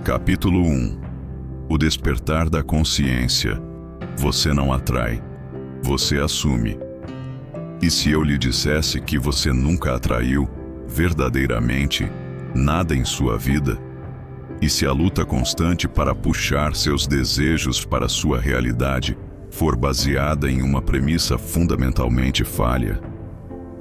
Capítulo 1. O despertar da consciência. Você não atrai, você assume. E se eu lhe dissesse que você nunca atraiu, verdadeiramente, nada em sua vida? E se a luta constante para puxar seus desejos para sua realidade for baseada em uma premissa fundamentalmente falha?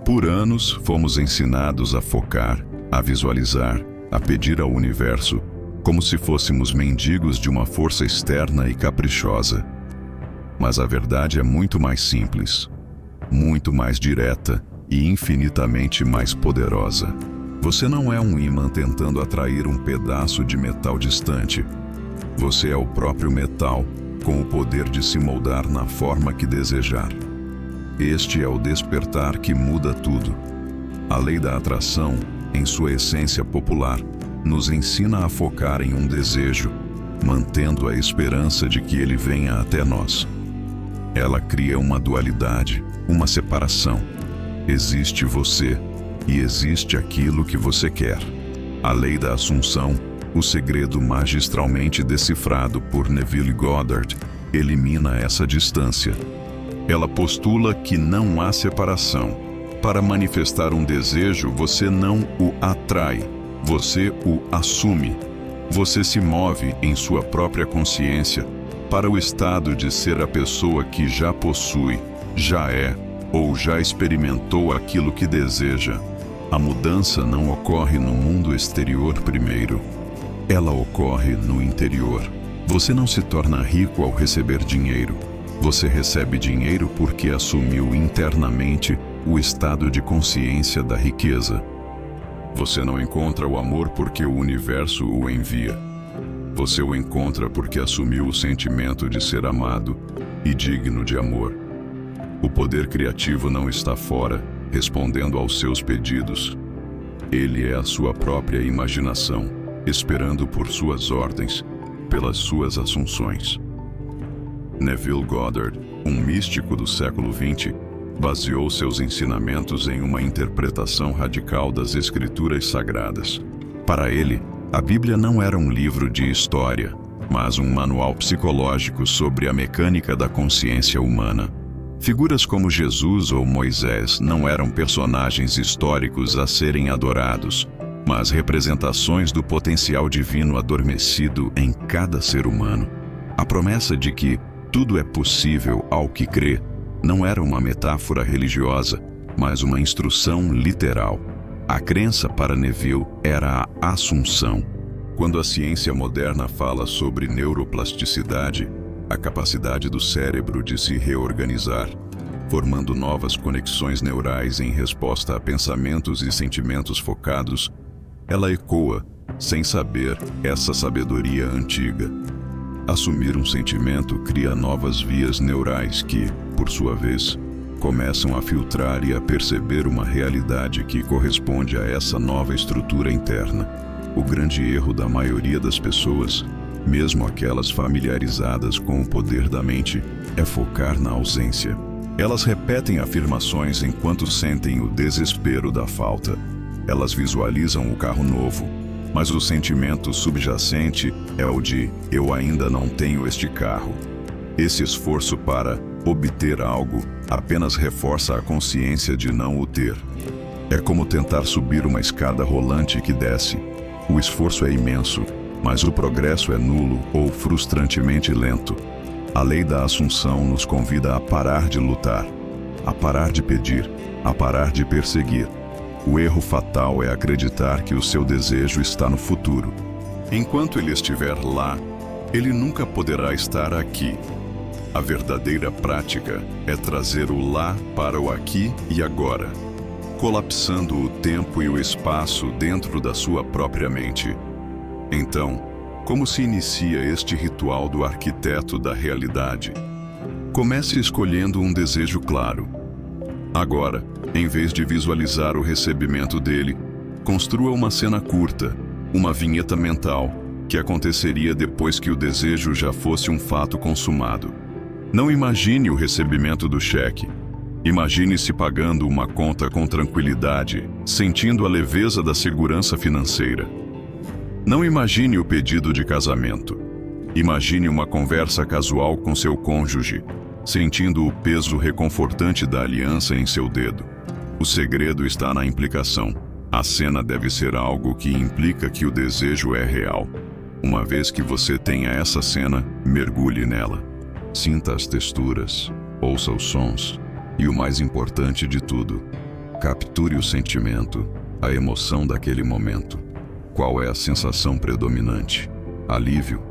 Por anos, fomos ensinados a focar, a visualizar, a pedir ao universo, como se fôssemos mendigos de uma força externa e caprichosa. Mas a verdade é muito mais simples, muito mais direta e infinitamente mais poderosa. Você não é um ímã tentando atrair um pedaço de metal distante. Você é o próprio metal, com o poder de se moldar na forma que desejar. Este é o despertar que muda tudo. A lei da atração, em sua essência popular, nos ensina a focar em um desejo, mantendo a esperança de que ele venha até nós. Ela cria uma dualidade, uma separação. Existe você e existe aquilo que você quer. A lei da assunção, o segredo magistralmente decifrado por Neville Goddard, elimina essa distância. Ela postula que não há separação. Para manifestar um desejo, você não o atrai, você o assume. Você se move em sua própria consciência para o estado de ser a pessoa que já possui, já é ou já experimentou aquilo que deseja. A mudança não ocorre no mundo exterior primeiro. Ela ocorre no interior. Você não se torna rico ao receber dinheiro. Você recebe dinheiro porque assumiu internamente o estado de consciência da riqueza. Você não encontra o amor porque o universo o envia. Você o encontra porque assumiu o sentimento de ser amado e digno de amor. O poder criativo não está fora, respondendo aos seus pedidos. Ele é a sua própria imaginação, esperando por suas ordens, pelas suas assunções. Neville Goddard, um místico do século XX, baseou seus ensinamentos em uma interpretação radical das Escrituras Sagradas. Para ele, a Bíblia não era um livro de história, mas um manual psicológico sobre a mecânica da consciência humana. Figuras como Jesus ou Moisés não eram personagens históricos a serem adorados, mas representações do potencial divino adormecido em cada ser humano. A promessa de que tudo é possível ao que crê não era uma metáfora religiosa, mas uma instrução literal. A crença para Neville era a assunção. Quando a ciência moderna fala sobre neuroplasticidade, a capacidade do cérebro de se reorganizar, formando novas conexões neurais em resposta a pensamentos e sentimentos focados, ela ecoa, sem saber, essa sabedoria antiga. Assumir um sentimento cria novas vias neurais que, por sua vez, começam a filtrar e a perceber uma realidade que corresponde a essa nova estrutura interna. O grande erro da maioria das pessoas, mesmo aquelas familiarizadas com o poder da mente, é focar na ausência. Elas repetem afirmações enquanto sentem o desespero da falta. Elas visualizam o carro novo, mas o sentimento subjacente é o de "eu ainda não tenho este carro". Esse esforço para obter algo apenas reforça a consciência de não o ter. É como tentar subir uma escada rolante que desce. O esforço é imenso, mas o progresso é nulo ou frustrantemente lento. A lei da assunção nos convida a parar de lutar, a parar de pedir, a parar de perseguir. O erro fatal é acreditar que o seu desejo está no futuro. Enquanto ele estiver lá, ele nunca poderá estar aqui. A verdadeira prática é trazer o lá para o aqui e agora, colapsando o tempo e o espaço dentro da sua própria mente. Então, como se inicia este ritual do arquiteto da realidade? Comece escolhendo um desejo claro. Agora, em vez de visualizar o recebimento dele, construa uma cena curta, uma vinheta mental, que aconteceria depois que o desejo já fosse um fato consumado. Não imagine o recebimento do cheque. Imagine-se pagando uma conta com tranquilidade, sentindo a leveza da segurança financeira. Não imagine o pedido de casamento. Imagine uma conversa casual com seu cônjuge, sentindo o peso reconfortante da aliança em seu dedo. O segredo está na implicação. A cena deve ser algo que implica que o desejo é real. Uma vez que você tenha essa cena, mergulhe nela. Sinta as texturas, ouça os sons e, o mais importante de tudo, capture o sentimento, a emoção daquele momento. Qual é a sensação predominante? Alívio?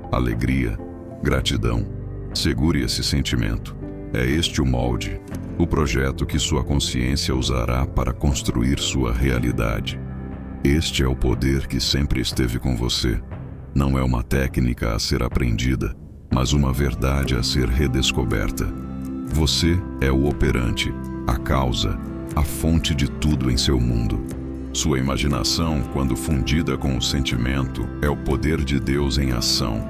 Alegria? Gratidão? Segure esse sentimento. É este o molde, o projeto que sua consciência usará para construir sua realidade. Este é o poder que sempre esteve com você. Não é uma técnica a ser aprendida, mas uma verdade a ser redescoberta. Você é o operante, a causa, a fonte de tudo em seu mundo. Sua imaginação, quando fundida com o sentimento, é o poder de Deus em ação.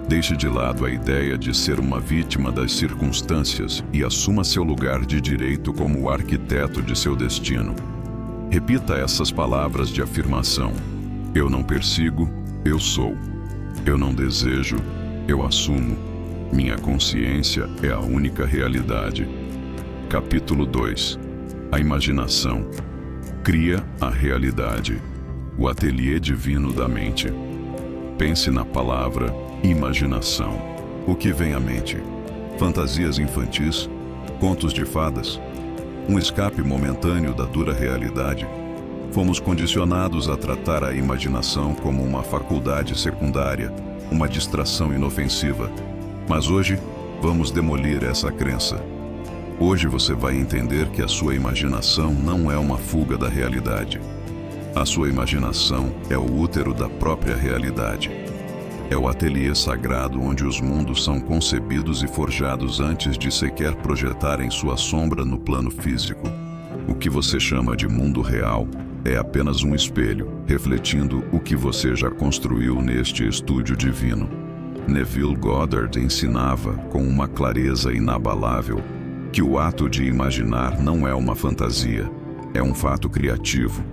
Deixe de lado a ideia de ser uma vítima das circunstâncias e assuma seu lugar de direito como o arquiteto de seu destino. Repita essas palavras de afirmação. Eu não persigo, eu sou. Eu não desejo, eu assumo. Minha consciência é a única realidade. Capítulo 2. A imaginação cria a realidade. O ateliê divino da mente. Pense na palavra imaginação. O que vem à mente? Fantasias infantis? Contos de fadas? Um escape momentâneo da dura realidade? Fomos condicionados a tratar a imaginação como uma faculdade secundária, uma distração inofensiva. Mas hoje, vamos demolir essa crença. Hoje você vai entender que a sua imaginação não é uma fuga da realidade. A sua imaginação é o útero da própria realidade. É o ateliê sagrado onde os mundos são concebidos e forjados antes de sequer projetarem sua sombra no plano físico. O que você chama de mundo real é apenas um espelho, refletindo o que você já construiu neste estúdio divino. Neville Goddard ensinava com uma clareza inabalável que o ato de imaginar não é uma fantasia, é um fato criativo.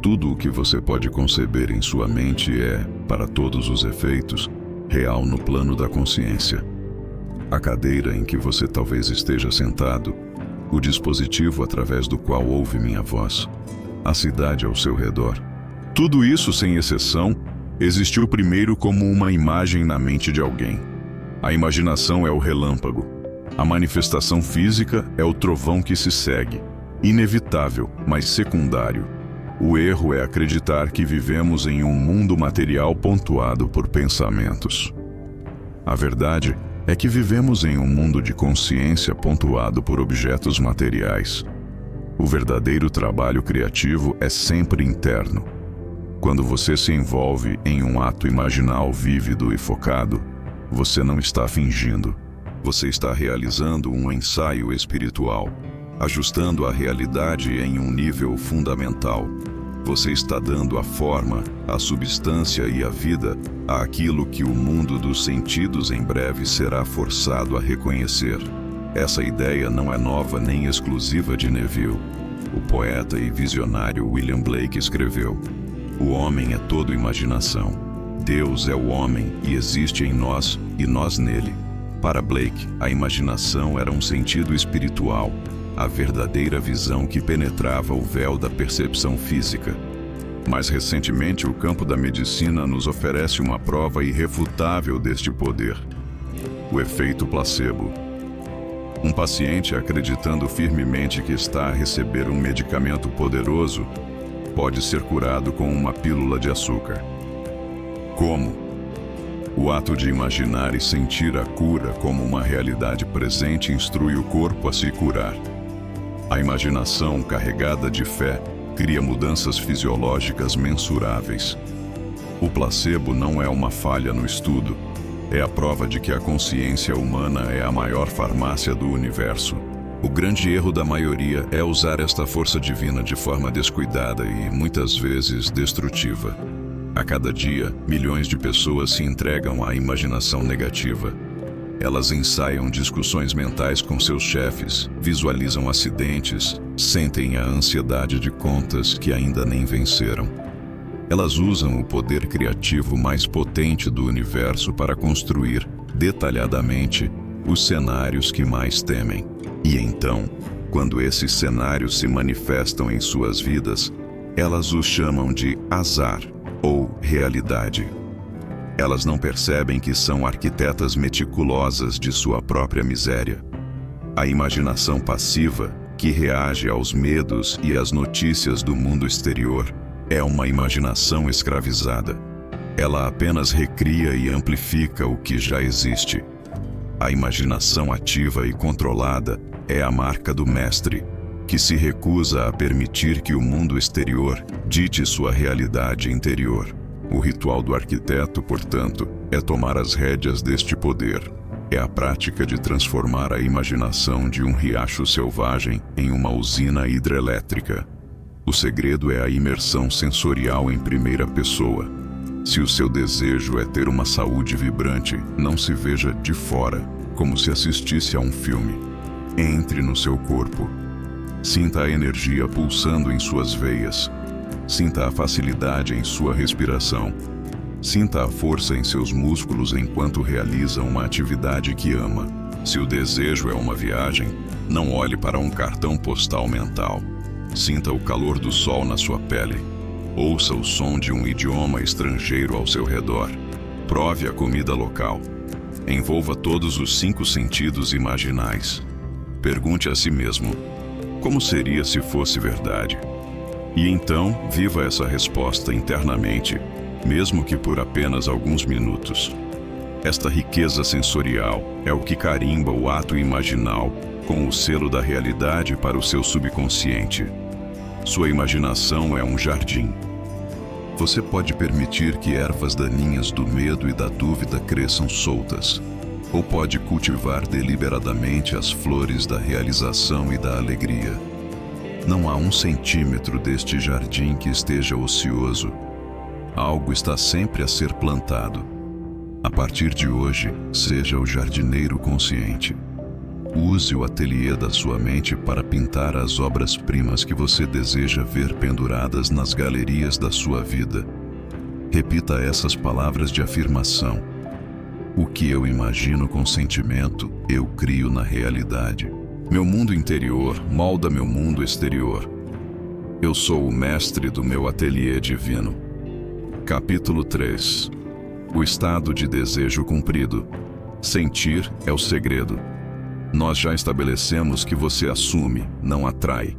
Tudo o que você pode conceber em sua mente é, para todos os efeitos, real no plano da consciência. A cadeira em que você talvez esteja sentado, o dispositivo através do qual ouve minha voz, a cidade ao seu redor. Tudo isso, sem exceção, existiu primeiro como uma imagem na mente de alguém. A imaginação é o relâmpago. A manifestação física é o trovão que se segue, inevitável, mas secundário. O erro é acreditar que vivemos em um mundo material pontuado por pensamentos. A verdade é que vivemos em um mundo de consciência pontuado por objetos materiais. O verdadeiro trabalho criativo é sempre interno. Quando você se envolve em um ato imaginal vívido e focado, você não está fingindo. Você está realizando um ensaio espiritual, ajustando a realidade em um nível fundamental. Você está dando a forma, a substância e a vida àquilo que o mundo dos sentidos em breve será forçado a reconhecer. Essa ideia não é nova nem exclusiva de Neville. O poeta e visionário William Blake escreveu: "O homem é todo imaginação. Deus é o homem e existe em nós e nós nele." Para Blake, a imaginação era um sentido espiritual, a verdadeira visão que penetrava o véu da percepção física. Mais recentemente, o campo da medicina nos oferece uma prova irrefutável deste poder: o efeito placebo. Um paciente acreditando firmemente que está a receber um medicamento poderoso pode ser curado com uma pílula de açúcar. Como? O ato de imaginar e sentir a cura como uma realidade presente instrui o corpo a se curar. A imaginação carregada de fé cria mudanças fisiológicas mensuráveis. O placebo não é uma falha no estudo, é a prova de que a consciência humana é a maior farmácia do universo. O grande erro da maioria é usar esta força divina de forma descuidada e, muitas vezes, destrutiva. A cada dia, milhões de pessoas se entregam à imaginação negativa. Elas ensaiam discussões mentais com seus chefes, visualizam acidentes, sentem a ansiedade de contas que ainda nem venceram. Elas usam o poder criativo mais potente do universo para construir, detalhadamente, os cenários que mais temem. E então, quando esses cenários se manifestam em suas vidas, elas os chamam de azar ou realidade. Elas não percebem que são arquitetas meticulosas de sua própria miséria. A imaginação passiva, que reage aos medos e às notícias do mundo exterior, é uma imaginação escravizada. Ela apenas recria e amplifica o que já existe. A imaginação ativa e controlada é a marca do mestre, que se recusa a permitir que o mundo exterior dite sua realidade interior. O ritual do arquiteto, portanto, é tomar as rédeas deste poder. É a prática de transformar a imaginação de um riacho selvagem em uma usina hidrelétrica. O segredo é a imersão sensorial em primeira pessoa. Se o seu desejo é ter uma saúde vibrante, não se veja de fora, como se assistisse a um filme. Entre no seu corpo. Sinta a energia pulsando em suas veias. Sinta a facilidade em sua respiração. Sinta a força em seus músculos enquanto realiza uma atividade que ama. Se o desejo é uma viagem, não olhe para um cartão postal mental. Sinta o calor do sol na sua pele. Ouça o som de um idioma estrangeiro ao seu redor. Prove a comida local. Envolva todos os 5 sentidos imaginais. Pergunte a si mesmo: como seria se fosse verdade? E então, viva essa resposta internamente, mesmo que por apenas alguns minutos. Esta riqueza sensorial é o que carimba o ato imaginal com o selo da realidade para o seu subconsciente. Sua imaginação é um jardim. Você pode permitir que ervas daninhas do medo e da dúvida cresçam soltas, ou pode cultivar deliberadamente as flores da realização e da alegria. Não há 1 centímetro deste jardim que esteja ocioso. Algo está sempre a ser plantado. A partir de hoje, seja o jardineiro consciente. Use o ateliê da sua mente para pintar as obras-primas que você deseja ver penduradas nas galerias da sua vida. Repita essas palavras de afirmação. O que eu imagino com sentimento, eu crio na realidade. Meu mundo interior molda meu mundo exterior. Eu sou o mestre do meu ateliê divino. Capítulo 3. O estado de desejo cumprido. Sentir é o segredo. Nós já estabelecemos que você assume, não atrai,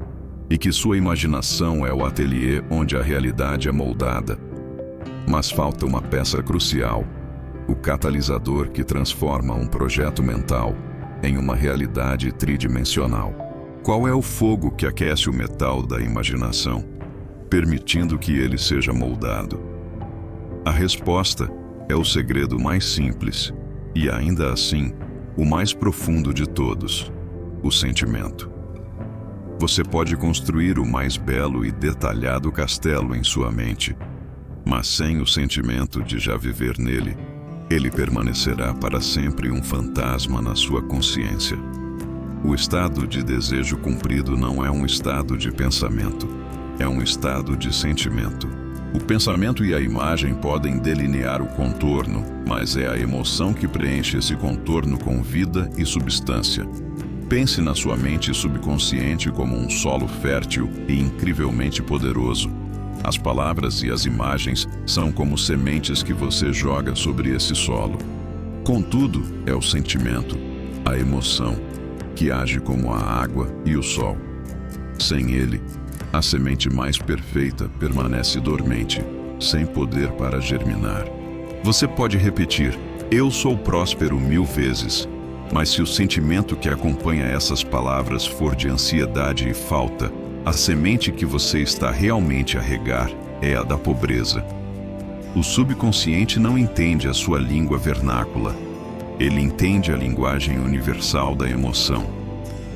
e que sua imaginação é o ateliê onde a realidade é moldada. Mas falta uma peça crucial, o catalisador que transforma um projeto mental em uma realidade tridimensional. Qual é o fogo que aquece o metal da imaginação, permitindo que ele seja moldado? A resposta é o segredo mais simples e, ainda assim, o mais profundo de todos: o sentimento. Você pode construir o mais belo e detalhado castelo em sua mente, mas sem o sentimento de já viver nele, ele permanecerá para sempre um fantasma na sua consciência. O estado de desejo cumprido não é um estado de pensamento, é um estado de sentimento. O pensamento e a imagem podem delinear o contorno, mas é a emoção que preenche esse contorno com vida e substância. Pense na sua mente subconsciente como um solo fértil e incrivelmente poderoso. As palavras e as imagens são como sementes que você joga sobre esse solo. Contudo, é o sentimento, a emoção, que age como a água e o sol. Sem ele, a semente mais perfeita permanece dormente, sem poder para germinar. Você pode repetir: eu sou próspero 1000 vezes, mas se o sentimento que acompanha essas palavras for de ansiedade e falta, a semente que você está realmente a regar é a da pobreza. O subconsciente não entende a sua língua vernácula. Ele entende a linguagem universal da emoção.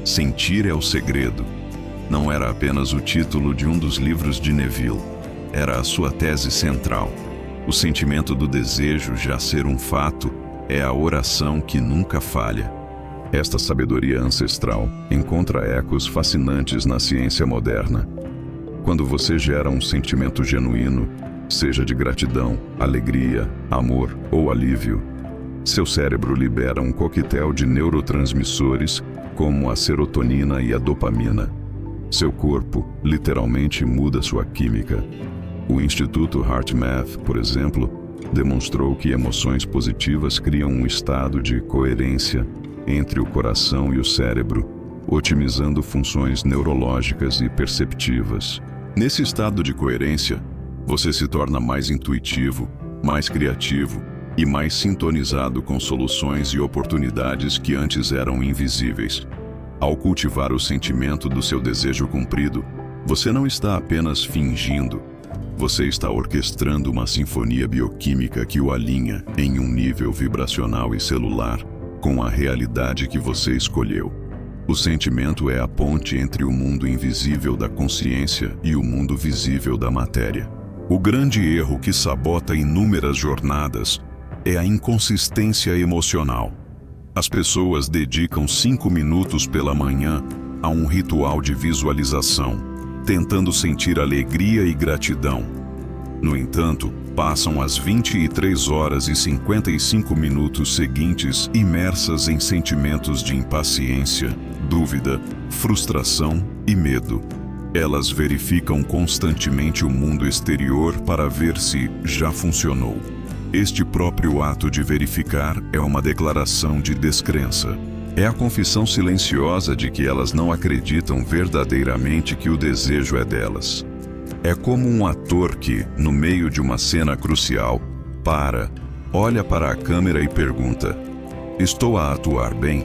Sentir é o segredo. Não era apenas o título de um dos livros de Neville. Era a sua tese central. O sentimento do desejo já ser um fato é a oração que nunca falha. Esta sabedoria ancestral encontra ecos fascinantes na ciência moderna. Quando você gera um sentimento genuíno, seja de gratidão, alegria, amor ou alívio, seu cérebro libera um coquetel de neurotransmissores como a serotonina e a dopamina. Seu corpo literalmente muda sua química. O Instituto HeartMath, por exemplo, demonstrou que emoções positivas criam um estado de coerência entre o coração e o cérebro, otimizando funções neurológicas e perceptivas. Nesse estado de coerência, você se torna mais intuitivo, mais criativo e mais sintonizado com soluções e oportunidades que antes eram invisíveis. Ao cultivar o sentimento do seu desejo cumprido, você não está apenas fingindo, você está orquestrando uma sinfonia bioquímica que o alinha em um nível vibracional e celular com a realidade que você escolheu. O sentimento é a ponte entre o mundo invisível da consciência e o mundo visível da matéria. O grande erro que sabota inúmeras jornadas é a inconsistência emocional. As pessoas dedicam 5 minutos pela manhã a um ritual de visualização, tentando sentir alegria e gratidão. No entanto, passam as 23 horas e 55 minutos seguintes imersas em sentimentos de impaciência, dúvida, frustração e medo. Elas verificam constantemente o mundo exterior para ver se já funcionou. Este próprio ato de verificar é uma declaração de descrença. É a confissão silenciosa de que elas não acreditam verdadeiramente que o desejo é delas. É como um ator que, no meio de uma cena crucial, olha para a câmera e pergunta: "Estou a atuar bem?"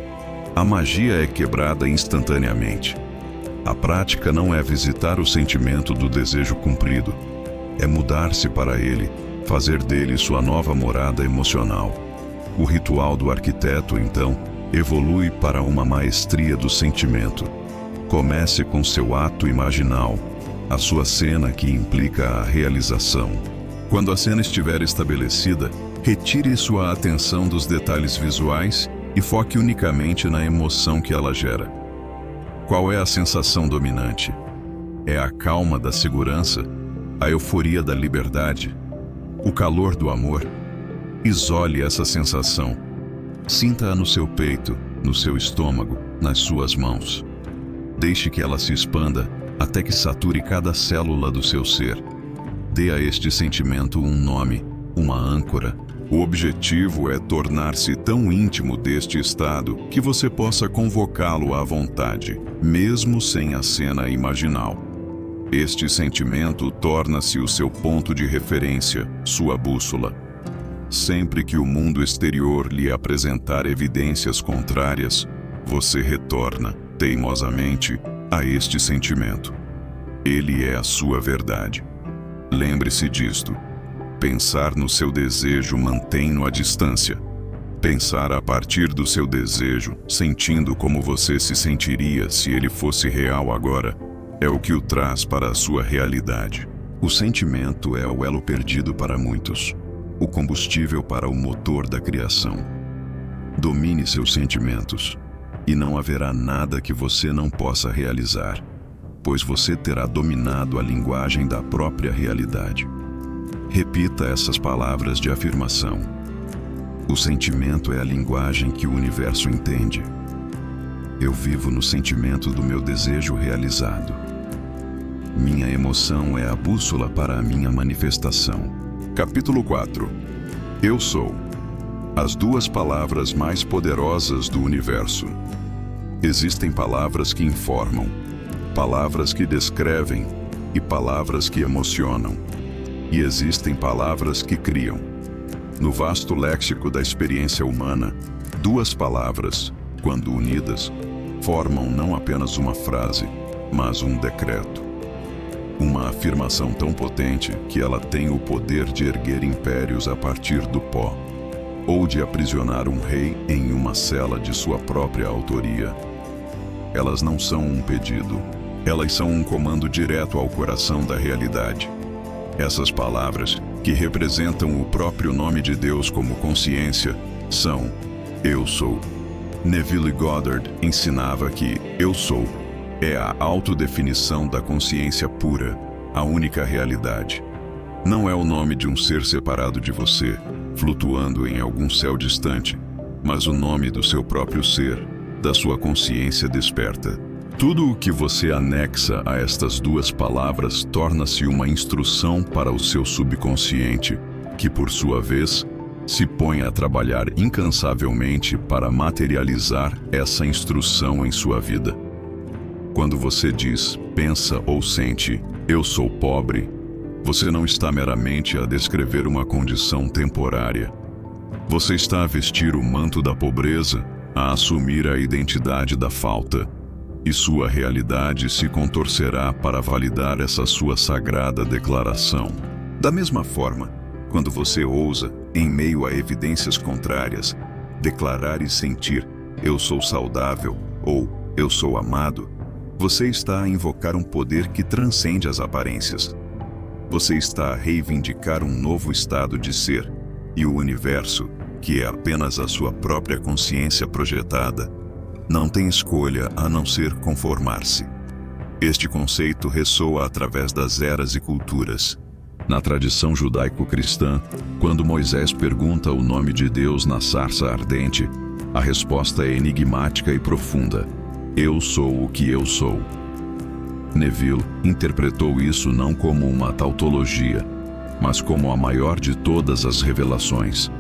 A magia é quebrada instantaneamente. A prática não é visitar o sentimento do desejo cumprido, é mudar-se para ele, fazer dele sua nova morada emocional. O ritual do arquiteto, então, evolui para uma maestria do sentimento. Comece com seu ato imaginal, a sua cena que implica a realização. Quando a cena estiver estabelecida, retire sua atenção dos detalhes visuais e foque unicamente na emoção que ela gera. Qual é a sensação dominante? É a calma da segurança? A euforia da liberdade? O calor do amor? Isole essa sensação. Sinta-a no seu peito, no seu estômago, nas suas mãos. Deixe que ela se expanda até que sature cada célula do seu ser. Dê a este sentimento um nome, uma âncora. O objetivo é tornar-se tão íntimo deste estado que você possa convocá-lo à vontade, mesmo sem a cena imaginal. Este sentimento torna-se o seu ponto de referência, sua bússola. Sempre que o mundo exterior lhe apresentar evidências contrárias, você retorna, teimosamente, a este sentimento. Ele é a sua verdade. Lembre-se disto. Pensar no seu desejo mantém-no à distância. Pensar a partir do seu desejo, sentindo como você se sentiria se ele fosse real agora, é o que o traz para a sua realidade. O sentimento é o elo perdido para muitos, o combustível para o motor da criação. Domine seus sentimentos, e não haverá nada que você não possa realizar, pois você terá dominado a linguagem da própria realidade. Repita essas palavras de afirmação. O sentimento é a linguagem que o universo entende. Eu vivo no sentimento do meu desejo realizado. Minha emoção é a bússola para a minha manifestação. Capítulo 4. Eu sou. As 2 palavras mais poderosas do universo. Existem palavras que informam, palavras que descrevem e palavras que emocionam. E existem palavras que criam. No vasto léxico da experiência humana, 2 palavras, quando unidas, formam não apenas uma frase, mas um decreto. Uma afirmação tão potente que ela tem o poder de erguer impérios a partir do pó, ou de aprisionar um rei em uma cela de sua própria autoria. Elas não são um pedido, elas são um comando direto ao coração da realidade. Essas palavras, que representam o próprio nome de Deus como consciência, são Eu sou. Neville Goddard ensinava que Eu sou é a autodefinição da consciência pura, a única realidade. Não é o nome de um ser separado de você, flutuando em algum céu distante, mas o nome do seu próprio ser, da sua consciência desperta. Tudo o que você anexa a estas duas palavras torna-se uma instrução para o seu subconsciente, que, por sua vez, se põe a trabalhar incansavelmente para materializar essa instrução em sua vida. Quando você diz, pensa ou sente, eu sou pobre, você não está meramente a descrever uma condição temporária. Você está a vestir o manto da pobreza, a assumir a identidade da falta, e sua realidade se contorcerá para validar essa sua sagrada declaração. Da mesma forma, quando você ousa, em meio a evidências contrárias, declarar e sentir eu sou saudável ou eu sou amado, você está a invocar um poder que transcende as aparências. Você está a reivindicar um novo estado de ser, e o universo, que é apenas a sua própria consciência projetada, não tem escolha a não ser conformar-se. Este conceito ressoa através das eras e culturas. Na tradição judaico-cristã, quando Moisés pergunta o nome de Deus na sarça ardente, a resposta é enigmática e profunda: eu sou o que eu sou. Neville interpretou isso não como uma tautologia, mas como a maior de todas as revelações.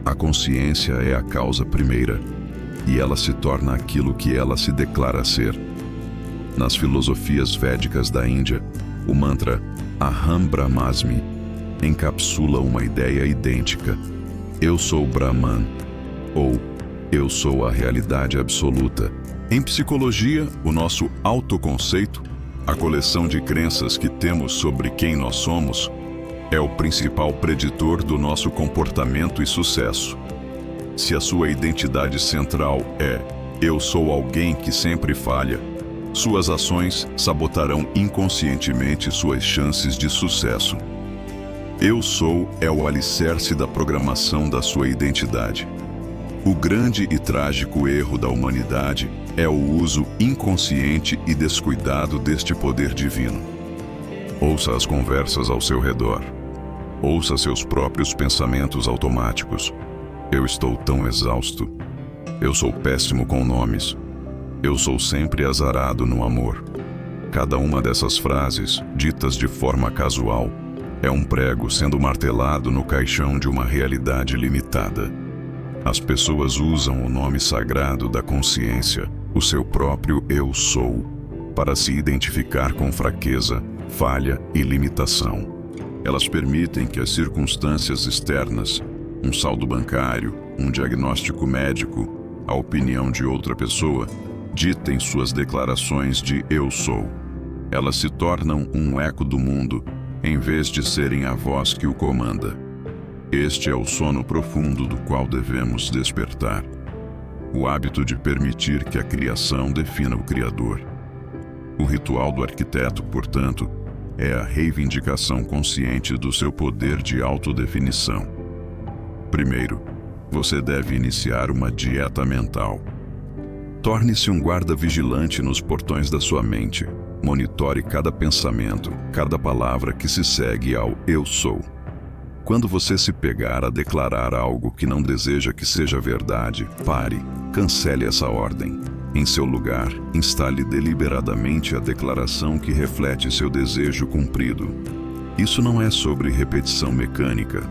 A consciência é a causa primeira, e ela se torna aquilo que ela se declara ser. Nas filosofias védicas da Índia, o mantra Aham Brahmasmi encapsula uma ideia idêntica: eu sou Brahman, ou eu sou a realidade absoluta. Em psicologia, o nosso autoconceito, a coleção de crenças que temos sobre quem nós somos, é o principal preditor do nosso comportamento e sucesso. Se a sua identidade central é eu sou alguém que sempre falha, suas ações sabotarão inconscientemente suas chances de sucesso. Eu sou é o alicerce da programação da sua identidade. O grande e trágico erro da humanidade é o uso inconsciente e descuidado deste poder divino. Ouça as conversas ao seu redor. Ouça seus próprios pensamentos automáticos. Eu estou tão exausto. Eu sou péssimo com nomes. Eu sou sempre azarado no amor. Cada uma dessas frases, ditas de forma casual, é um prego sendo martelado no caixão de uma realidade limitada. As pessoas usam o nome sagrado da consciência, o seu próprio eu sou, para se identificar com fraqueza, falha e limitação. Elas permitem que as circunstâncias externas, um saldo bancário, um diagnóstico médico, a opinião de outra pessoa, ditem suas declarações de eu sou. Elas se tornam um eco do mundo, em vez de serem a voz que o comanda. Este é o sono profundo do qual devemos despertar. O hábito de permitir que a criação defina o Criador. O ritual do arquiteto, portanto, é a reivindicação consciente do seu poder de autodefinição. Primeiro, você deve iniciar uma dieta mental. Torne-se um guarda vigilante nos portões da sua mente. Monitore cada pensamento, cada palavra que se segue ao eu sou. Quando você se pegar a declarar algo que não deseja que seja verdade, pare, cancele essa ordem. Em seu lugar, instale deliberadamente a declaração que reflete seu desejo cumprido. Isso não é sobre repetição mecânica,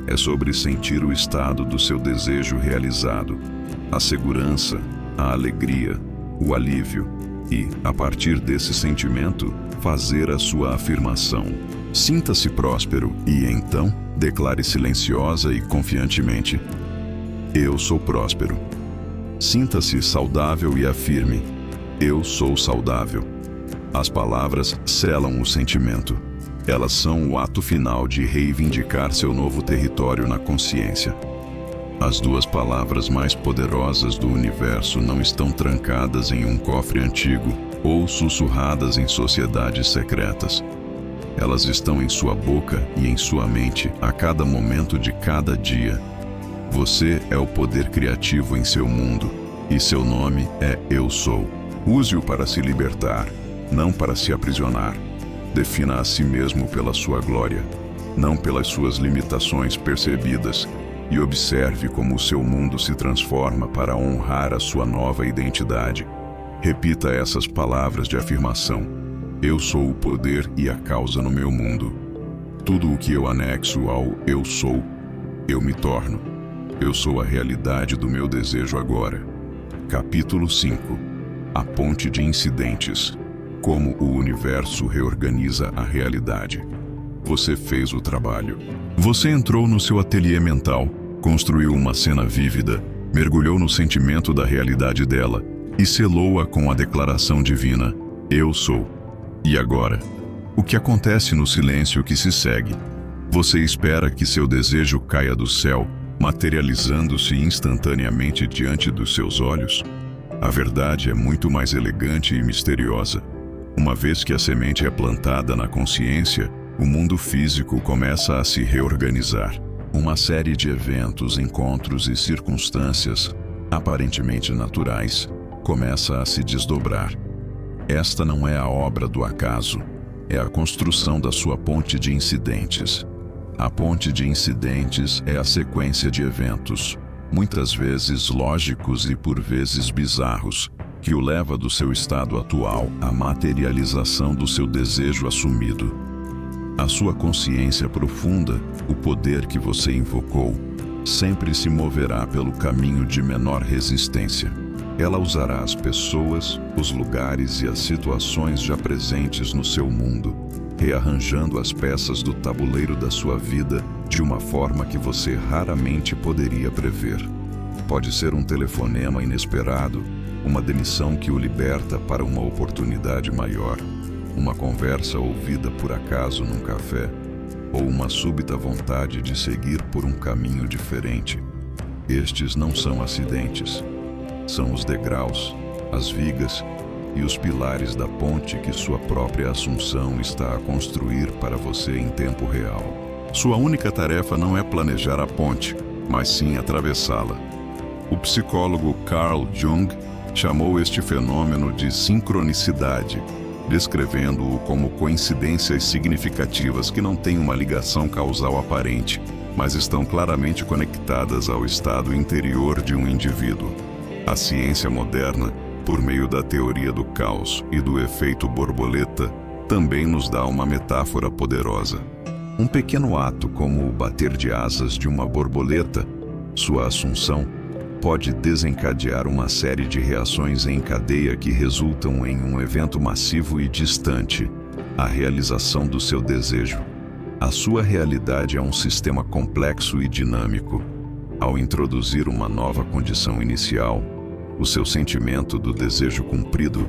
é sobre sentir o estado do seu desejo realizado, a segurança, a alegria, o alívio e, a partir desse sentimento, fazer a sua afirmação. Sinta-se próspero e, então, declare silenciosa e confiantemente: eu sou próspero. Sinta-se saudável e afirme: eu sou saudável. As palavras selam o sentimento. Elas são o ato final de reivindicar seu novo território na consciência. As duas palavras mais poderosas do universo não estão trancadas em um cofre antigo ou sussurradas em sociedades secretas. Elas estão em sua boca e em sua mente a cada momento de cada dia. Você é o poder criativo em seu mundo, e seu nome é Eu Sou. Use-o para se libertar, não para se aprisionar. Defina a si mesmo pela sua glória. não pelas suas limitações percebidas, e observe como o seu mundo se transforma para honrar a sua nova identidade. Repita essas palavras de afirmação: eu sou o poder e a causa no meu mundo. Tudo o que eu anexo ao eu sou, eu me torno. Eu sou a realidade do meu desejo agora. Capítulo 5. A ponte de incidentes. Como o universo reorganiza a realidade. Você fez o trabalho. Você entrou no seu ateliê mental, construiu uma cena vívida, mergulhou no sentimento da realidade dela e selou-a com a declaração divina: eu sou. E agora? O que acontece no silêncio que se segue? Você espera que seu desejo caia do céu, materializando-se instantaneamente diante dos seus olhos? A verdade é muito mais elegante e misteriosa. Uma vez que a semente é plantada na consciência, o mundo físico começa a se reorganizar. Uma série de eventos, encontros e circunstâncias, aparentemente naturais, começa a se desdobrar. Esta não é a obra do acaso, é a construção da sua ponte de incidentes. A ponte de incidentes é a sequência de eventos, muitas vezes lógicos e por vezes bizarros, que o leva do seu estado atual à materialização do seu desejo assumido. A sua consciência profunda, o poder que você invocou, sempre se moverá pelo caminho de menor resistência. Ela usará as pessoas, os lugares e as situações já presentes no seu mundo, rearranjando as peças do tabuleiro da sua vida de uma forma que você raramente poderia prever. Pode ser um telefonema inesperado, uma demissão que o liberta para uma oportunidade maior, uma conversa ouvida por acaso num café, ou uma súbita vontade de seguir por um caminho diferente. Estes não são acidentes. São os degraus, as vigas e os pilares da ponte que sua própria assunção está a construir para você em tempo real. Sua única tarefa não é planejar a ponte, mas sim atravessá-la. O psicólogo Carl Jung chamou este fenômeno de sincronicidade, descrevendo-o como coincidências significativas que não têm uma ligação causal aparente, mas estão claramente conectadas ao estado interior de um indivíduo. A ciência moderna, por meio da teoria do caos e do efeito borboleta, também nos dá uma metáfora poderosa. Um pequeno ato como o bater de asas de uma borboleta, sua assunção, pode desencadear uma série de reações em cadeia que resultam em um evento massivo e distante, a realização do seu desejo. A sua realidade é um sistema complexo e dinâmico. Ao introduzir uma nova condição inicial, o seu sentimento do desejo cumprido,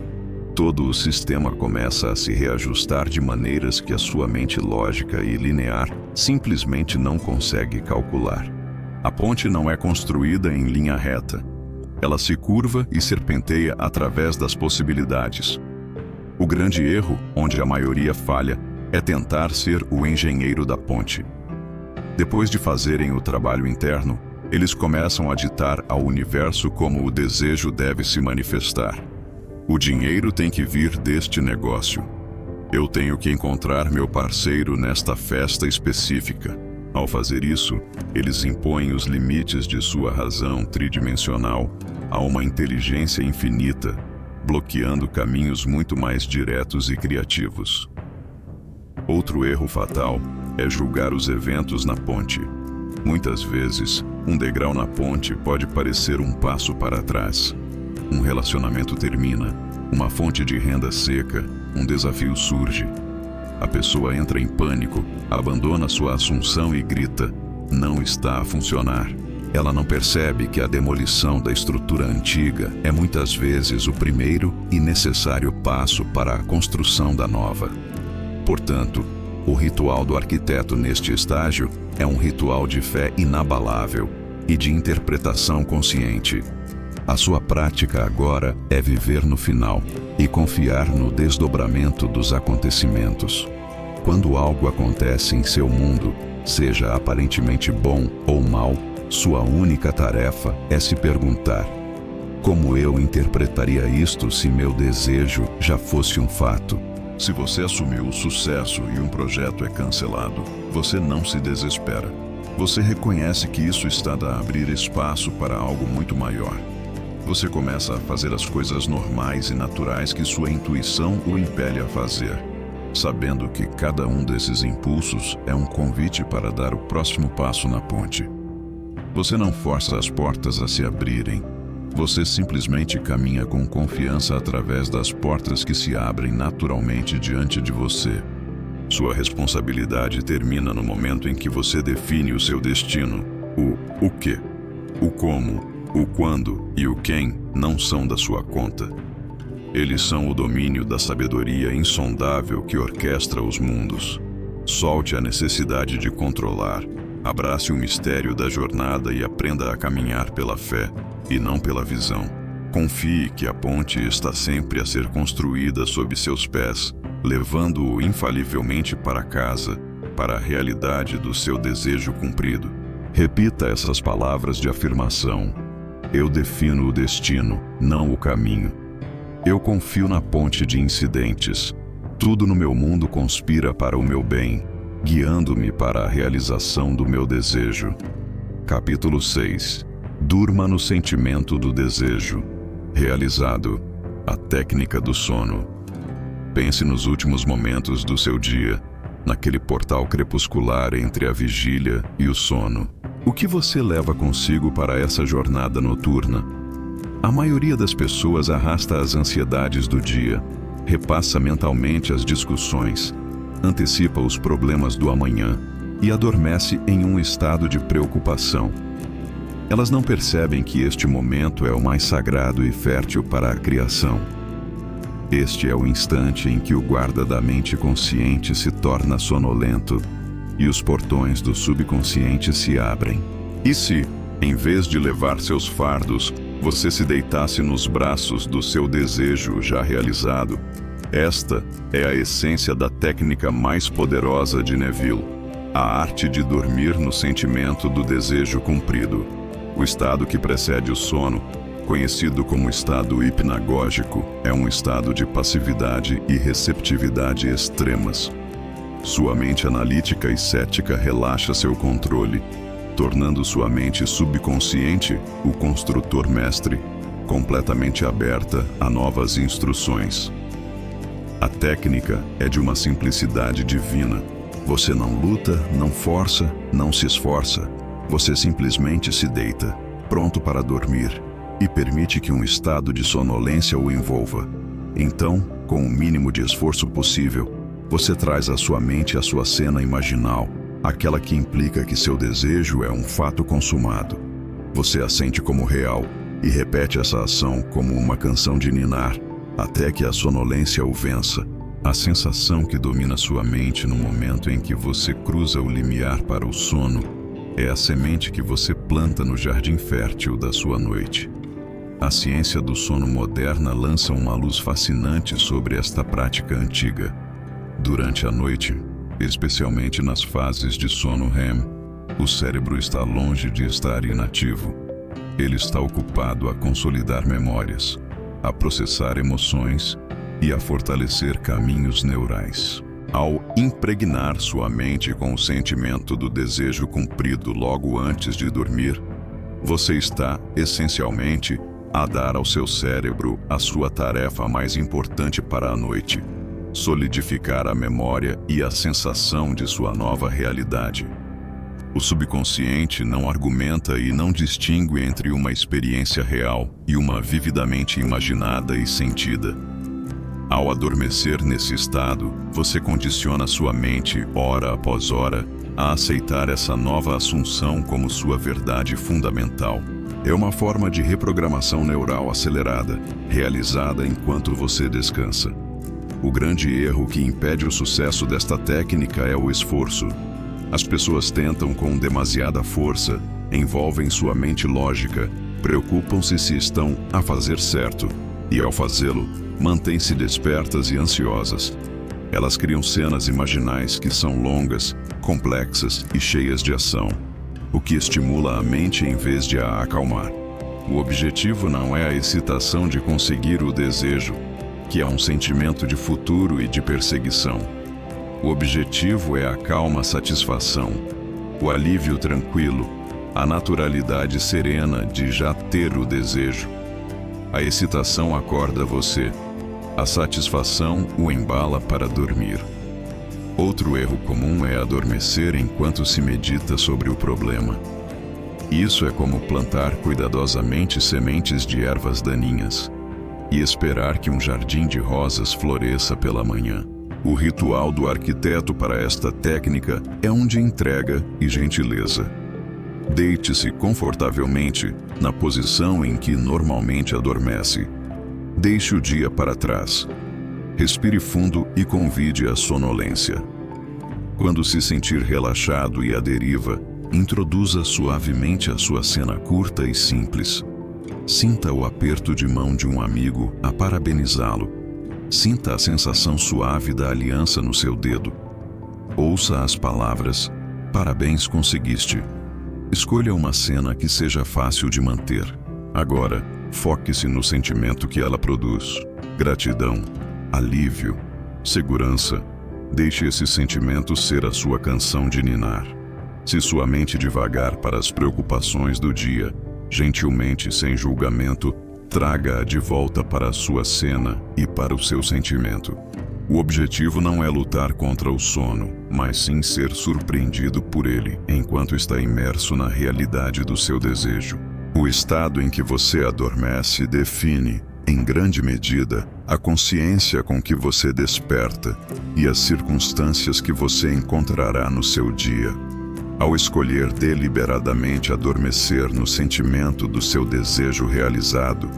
todo o sistema começa a se reajustar de maneiras que a sua mente lógica e linear simplesmente não consegue calcular. A ponte não é construída em linha reta. Ela se curva e serpenteia através das possibilidades. O grande erro, onde a maioria falha, é tentar ser o engenheiro da ponte. Depois de fazerem o trabalho interno, eles começam a ditar ao universo como o desejo deve se manifestar. O dinheiro tem que vir deste negócio. Eu tenho que encontrar meu parceiro nesta festa específica. Ao fazer isso, eles impõem os limites de sua razão tridimensional a uma inteligência infinita, bloqueando caminhos muito mais diretos e criativos. Outro erro fatal é julgar os eventos na ponte. Muitas vezes, um degrau na ponte pode parecer um passo para trás. Um relacionamento termina, uma fonte de renda seca, um desafio surge. A pessoa entra em pânico, abandona sua assunção e grita: não está a funcionar. Ela não percebe que a demolição da estrutura antiga é muitas vezes o primeiro e necessário passo para a construção da nova. Portanto, o ritual do arquiteto neste estágio é um ritual de fé inabalável e de interpretação consciente. A sua prática agora é viver no final e confiar no desdobramento dos acontecimentos. Quando algo acontece em seu mundo, seja aparentemente bom ou mal, sua única tarefa é se perguntar: como eu interpretaria isto se meu desejo já fosse um fato? Se você assumiu o sucesso e um projeto é cancelado, você não se desespera. Você reconhece que isso está a abrir espaço para algo muito maior. Você começa a fazer as coisas normais e naturais que sua intuição o impele a fazer, sabendo que cada um desses impulsos é um convite para dar o próximo passo na ponte. Você não força as portas a se abrirem. Você simplesmente caminha com confiança através das portas que se abrem naturalmente diante de você. Sua responsabilidade termina no momento em que você define o seu destino. O que, o como, o quando e o quem não são da sua conta. Eles são o domínio da sabedoria insondável que orquestra os mundos. Solte a necessidade de controlar. Abrace o mistério da jornada e aprenda a caminhar pela fé e não pela visão. Confie que a ponte está sempre a ser construída sob seus pés, levando-o infalivelmente para casa, para a realidade do seu desejo cumprido. Repita essas palavras de afirmação. Eu defino o destino, não o caminho. Eu confio na ponte de incidentes. Tudo no meu mundo conspira para o meu bem, guiando-me para a realização do meu desejo. Capítulo 6. Durma no sentimento do desejo. Realizado. A técnica do sono. Pense nos últimos momentos do seu dia, naquele portal crepuscular entre a vigília e o sono. O que você leva consigo para essa jornada noturna? A maioria das pessoas arrasta as ansiedades do dia, repassa mentalmente as discussões, antecipa os problemas do amanhã e adormece em um estado de preocupação. Elas não percebem que este momento é o mais sagrado e fértil para a criação. Este é o instante em que o guarda da mente consciente se torna sonolento e os portões do subconsciente se abrem. E se, em vez de levar seus fardos, você se deitasse nos braços do seu desejo já realizado? Esta é a essência da técnica mais poderosa de Neville, a arte de dormir no sentimento do desejo cumprido. O estado que precede o sono, conhecido como estado hipnagógico, é um estado de passividade e receptividade extremas. Sua mente analítica e cética relaxa seu controle, tornando sua mente subconsciente, o construtor mestre, completamente aberta a novas instruções. A técnica é de uma simplicidade divina. Você não luta, não força, não se esforça. Você simplesmente se deita, pronto para dormir, e permite que um estado de sonolência o envolva. Então, com o mínimo de esforço possível, você traz à sua mente a sua cena imaginal, aquela que implica que seu desejo é um fato consumado. Você a sente como real e repete essa ação como uma canção de ninar, até que a sonolência o vença. A sensação que domina sua mente no momento em que você cruza o limiar para o sono é a semente que você planta no jardim fértil da sua noite. A ciência do sono moderna lança uma luz fascinante sobre esta prática antiga. Durante a noite, especialmente nas fases de sono REM, o cérebro está longe de estar inativo. Ele está ocupado a consolidar memórias, a processar emoções e a fortalecer caminhos neurais. Ao impregnar sua mente com o sentimento do desejo cumprido logo antes de dormir, você está, essencialmente, a dar ao seu cérebro a sua tarefa mais importante para a noite: solidificar a memória e a sensação de sua nova realidade. O subconsciente não argumenta e não distingue entre uma experiência real e uma vividamente imaginada e sentida. Ao adormecer nesse estado, você condiciona sua mente, hora após hora, a aceitar essa nova assunção como sua verdade fundamental. É uma forma de reprogramação neural acelerada, realizada enquanto você descansa. O grande erro que impede o sucesso desta técnica é o esforço. As pessoas tentam com demasiada força, envolvem sua mente lógica, preocupam-se se estão a fazer certo, e ao fazê-lo, mantêm-se despertas e ansiosas. Elas criam cenas imaginais que são longas, complexas e cheias de ação, o que estimula a mente em vez de a acalmar. O objetivo não é a excitação de conseguir o desejo, que é um sentimento de futuro e de perseguição. O objetivo é a calma satisfação, o alívio tranquilo, a naturalidade serena de já ter o desejo. A excitação acorda você, a satisfação o embala para dormir. Outro erro comum é adormecer enquanto se medita sobre o problema. Isso é como plantar cuidadosamente sementes de ervas daninhas e esperar que um jardim de rosas floresça pela manhã. O ritual do arquiteto para esta técnica é um de entrega e gentileza. Deite-se confortavelmente na posição em que normalmente adormece. Deixe o dia para trás. Respire fundo e convide a sonolência. Quando se sentir relaxado e à deriva, introduza suavemente a sua cena curta e simples. Sinta o aperto de mão de um amigo a parabenizá-lo. Sinta a sensação suave da aliança no seu dedo. Ouça as palavras: "Parabéns, conseguiste". Escolha uma cena que seja fácil de manter. Agora, foque-se no sentimento que ela produz: gratidão, alívio, segurança. Deixe esse sentimento ser a sua canção de ninar. Se sua mente divagar para as preocupações do dia, gentilmente, sem julgamento, traga-a de volta para a sua cena e para o seu sentimento. O objetivo não é lutar contra o sono, mas sim ser surpreendido por ele enquanto está imerso na realidade do seu desejo. O estado em que você adormece define, em grande medida, a consciência com que você desperta e as circunstâncias que você encontrará no seu dia. Ao escolher deliberadamente adormecer no sentimento do seu desejo realizado,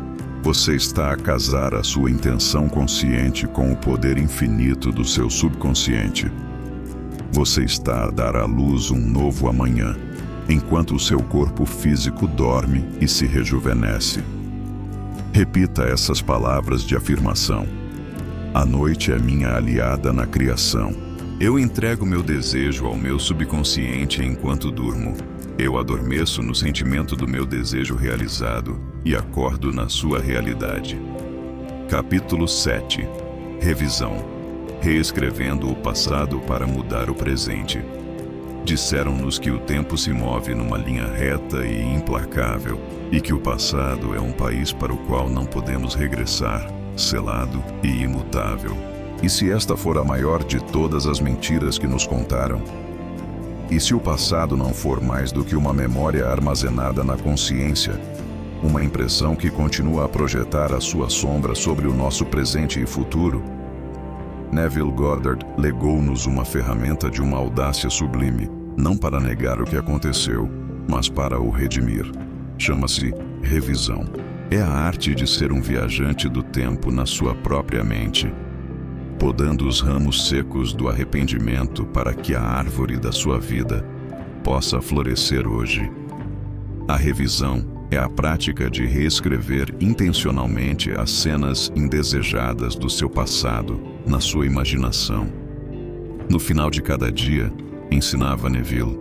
você está a casar a sua intenção consciente com o poder infinito do seu subconsciente. Você está a dar à luz um novo amanhã, enquanto o seu corpo físico dorme e se rejuvenesce. Repita essas palavras de afirmação: "A noite é minha aliada na criação. Eu entrego meu desejo ao meu subconsciente enquanto durmo. Eu adormeço no sentimento do meu desejo realizado e acordo na sua realidade." Capítulo 7. Revisão. Reescrevendo o passado para mudar o presente. Disseram-nos que o tempo se move numa linha reta e implacável, e que o passado é um país para o qual não podemos regressar, selado e imutável. E se esta for a maior de todas as mentiras que nos contaram? E se o passado não for mais do que uma memória armazenada na consciência, uma impressão que continua a projetar a sua sombra sobre o nosso presente e futuro? Neville Goddard legou-nos uma ferramenta de uma audácia sublime, não para negar o que aconteceu, mas para o redimir. Chama-se revisão. É a arte de ser um viajante do tempo na sua própria mente, podando os ramos secos do arrependimento para que a árvore da sua vida possa florescer hoje. A revisão é a prática de reescrever intencionalmente as cenas indesejadas do seu passado na sua imaginação. No final de cada dia, ensinava Neville,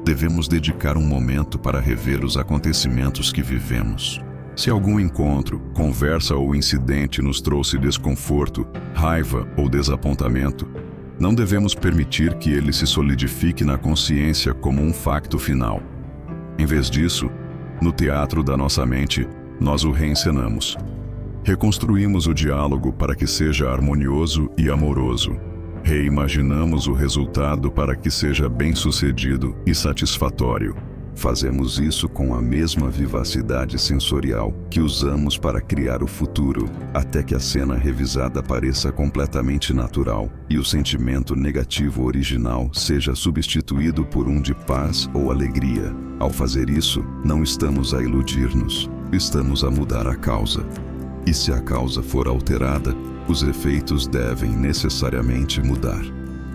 devemos dedicar um momento para rever os acontecimentos que vivemos. Se algum encontro, conversa ou incidente nos trouxe desconforto, raiva ou desapontamento, não devemos permitir que ele se solidifique na consciência como um facto final. Em vez disso, no teatro da nossa mente, nós o reencenamos. Reconstruímos o diálogo para que seja harmonioso e amoroso. Reimaginamos o resultado para que seja bem-sucedido e satisfatório. Fazemos isso com a mesma vivacidade sensorial que usamos para criar o futuro, até que a cena revisada pareça completamente natural e o sentimento negativo original seja substituído por um de paz ou alegria. Ao fazer isso, não estamos a iludir-nos, estamos a mudar a causa. E se a causa for alterada, os efeitos devem necessariamente mudar.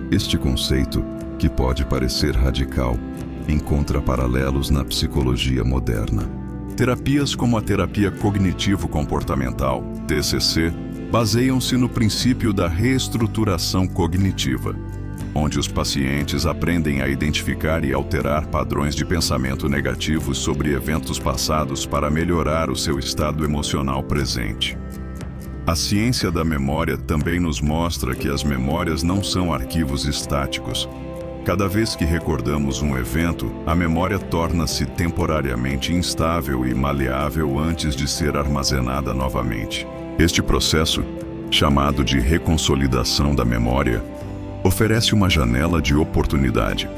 Este conceito, que pode parecer radical, encontra paralelos na psicologia moderna. Terapias como a terapia cognitivo-comportamental, TCC, baseiam-se no princípio da reestruturação cognitiva, onde os pacientes aprendem a identificar e alterar padrões de pensamento negativos sobre eventos passados para melhorar o seu estado emocional presente. A ciência da memória também nos mostra que as memórias não são arquivos estáticos. Cada vez que recordamos um evento, a memória torna-se temporariamente instável e maleável antes de ser armazenada novamente. Este processo, chamado de reconsolidação da memória, oferece uma janela de oportunidade.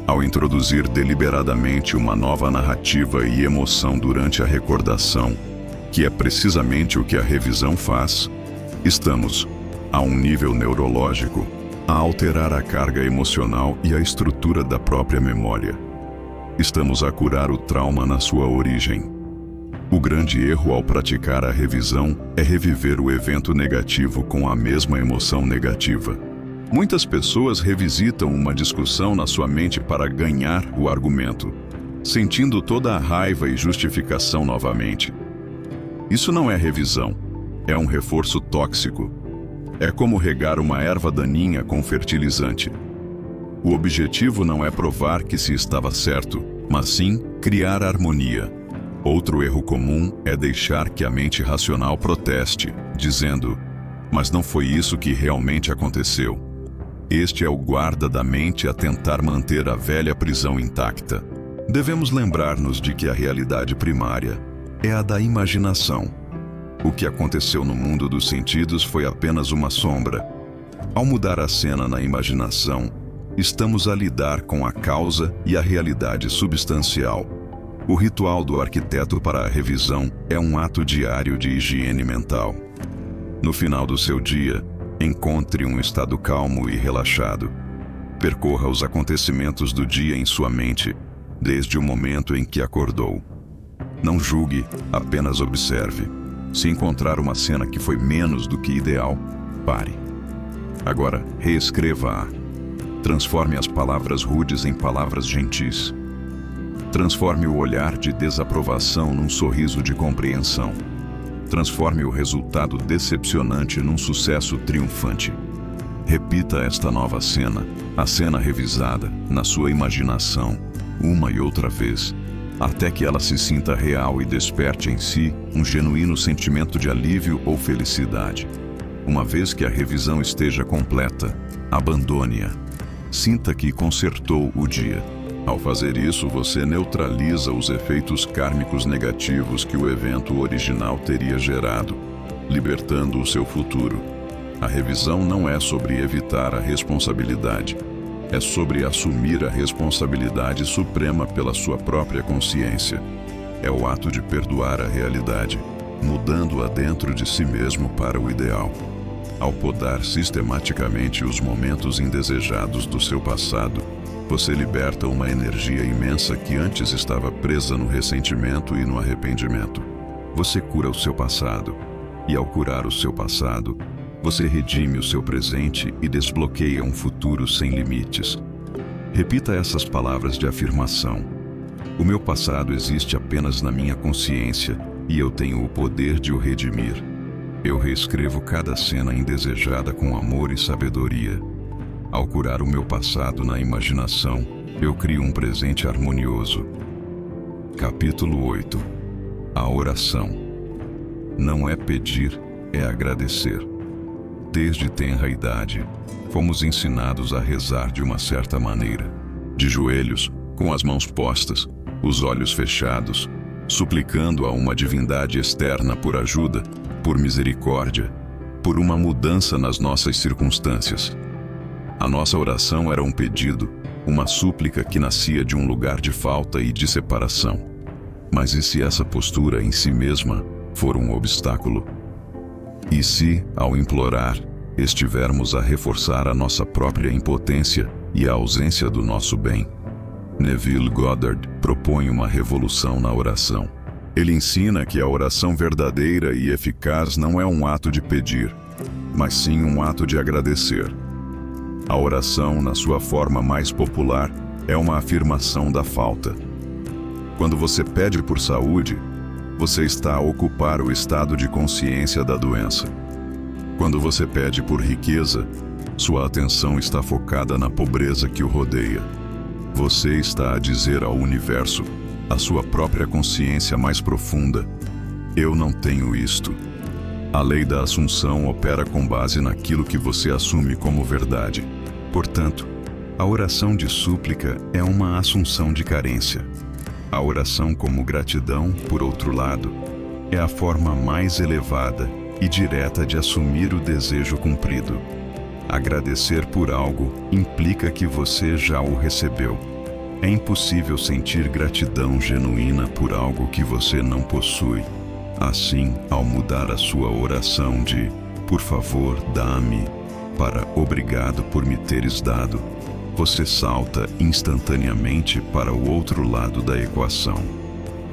Ao introduzir deliberadamente uma nova narrativa e emoção durante a recordação, que é precisamente o que a revisão faz, estamos, a um nível neurológico, a alterar a carga emocional e a estrutura da própria memória. Estamos a curar o trauma na sua origem. O grande erro ao praticar a revisão é reviver o evento negativo com a mesma emoção negativa. Muitas pessoas revisitam uma discussão na sua mente para ganhar o argumento, sentindo toda a raiva e justificação novamente. Isso não é revisão, é um reforço tóxico. É como regar uma erva daninha com fertilizante. O objetivo não é provar que se estava certo, mas sim criar harmonia. Outro erro comum é deixar que a mente racional proteste, dizendo: "Mas não foi isso que realmente aconteceu." Este é o guarda da mente a tentar manter a velha prisão intacta. Devemos lembrar-nos de que a realidade primária é a da imaginação. O que aconteceu no mundo dos sentidos foi apenas uma sombra. Ao mudar a cena na imaginação, estamos a lidar com a causa e a realidade substancial. O ritual do arquiteto para a revisão é um ato diário de higiene mental. No final do seu dia, encontre um estado calmo e relaxado. Percorra os acontecimentos do dia em sua mente, desde o momento em que acordou. Não julgue, apenas observe. Se encontrar uma cena que foi menos do que ideal, pare. Agora, reescreva-a. Transforme as palavras rudes em palavras gentis. Transforme o olhar de desaprovação num sorriso de compreensão. Transforme o resultado decepcionante num sucesso triunfante. Repita esta nova cena, a cena revisada, na sua imaginação, uma e outra vez, até que ela se sinta real e desperte em si um genuíno sentimento de alívio ou felicidade. Uma vez que a revisão esteja completa, abandone-a. Sinta que consertou o dia. Ao fazer isso, você neutraliza os efeitos kármicos negativos que o evento original teria gerado, libertando o seu futuro. A revisão não é sobre evitar a responsabilidade. É sobre assumir a responsabilidade suprema pela sua própria consciência. É o ato de perdoar a realidade, mudando-a dentro de si mesmo para o ideal. Ao podar sistematicamente os momentos indesejados do seu passado, você liberta uma energia imensa que antes estava presa no ressentimento e no arrependimento. Você cura o seu passado, e ao curar o seu passado, você redime o seu presente e desbloqueia um futuro sem limites. Repita essas palavras de afirmação. O meu passado existe apenas na minha consciência e eu tenho o poder de o redimir. Eu reescrevo cada cena indesejada com amor e sabedoria. Ao curar o meu passado na imaginação, eu crio um presente harmonioso. Capítulo 8. A oração. Não é pedir, é agradecer. Desde tenra idade, fomos ensinados a rezar de uma certa maneira. De joelhos, com as mãos postas, os olhos fechados, suplicando a uma divindade externa por ajuda, por misericórdia, por uma mudança nas nossas circunstâncias. A nossa oração era um pedido, uma súplica que nascia de um lugar de falta e de separação. Mas e se essa postura em si mesma for um obstáculo? E se, ao implorar, estivermos a reforçar a nossa própria impotência e a ausência do nosso bem? Neville Goddard propõe uma revolução na oração. Ele ensina que a oração verdadeira e eficaz não é um ato de pedir, mas sim um ato de agradecer. A oração, na sua forma mais popular, é uma afirmação da falta. Quando você pede por saúde, você está a ocupar o estado de consciência da doença. Quando você pede por riqueza, sua atenção está focada na pobreza que o rodeia. Você está a dizer ao universo, à sua própria consciência mais profunda: eu não tenho isto. A lei da assunção opera com base naquilo que você assume como verdade. Portanto, a oração de súplica é uma assunção de carência. A oração como gratidão, por outro lado, é a forma mais elevada e direta de assumir o desejo cumprido. Agradecer por algo implica que você já o recebeu. É impossível sentir gratidão genuína por algo que você não possui. Assim, ao mudar a sua oração de "por favor, dá-me" para "obrigado por me teres dado", você salta instantaneamente para o outro lado da equação.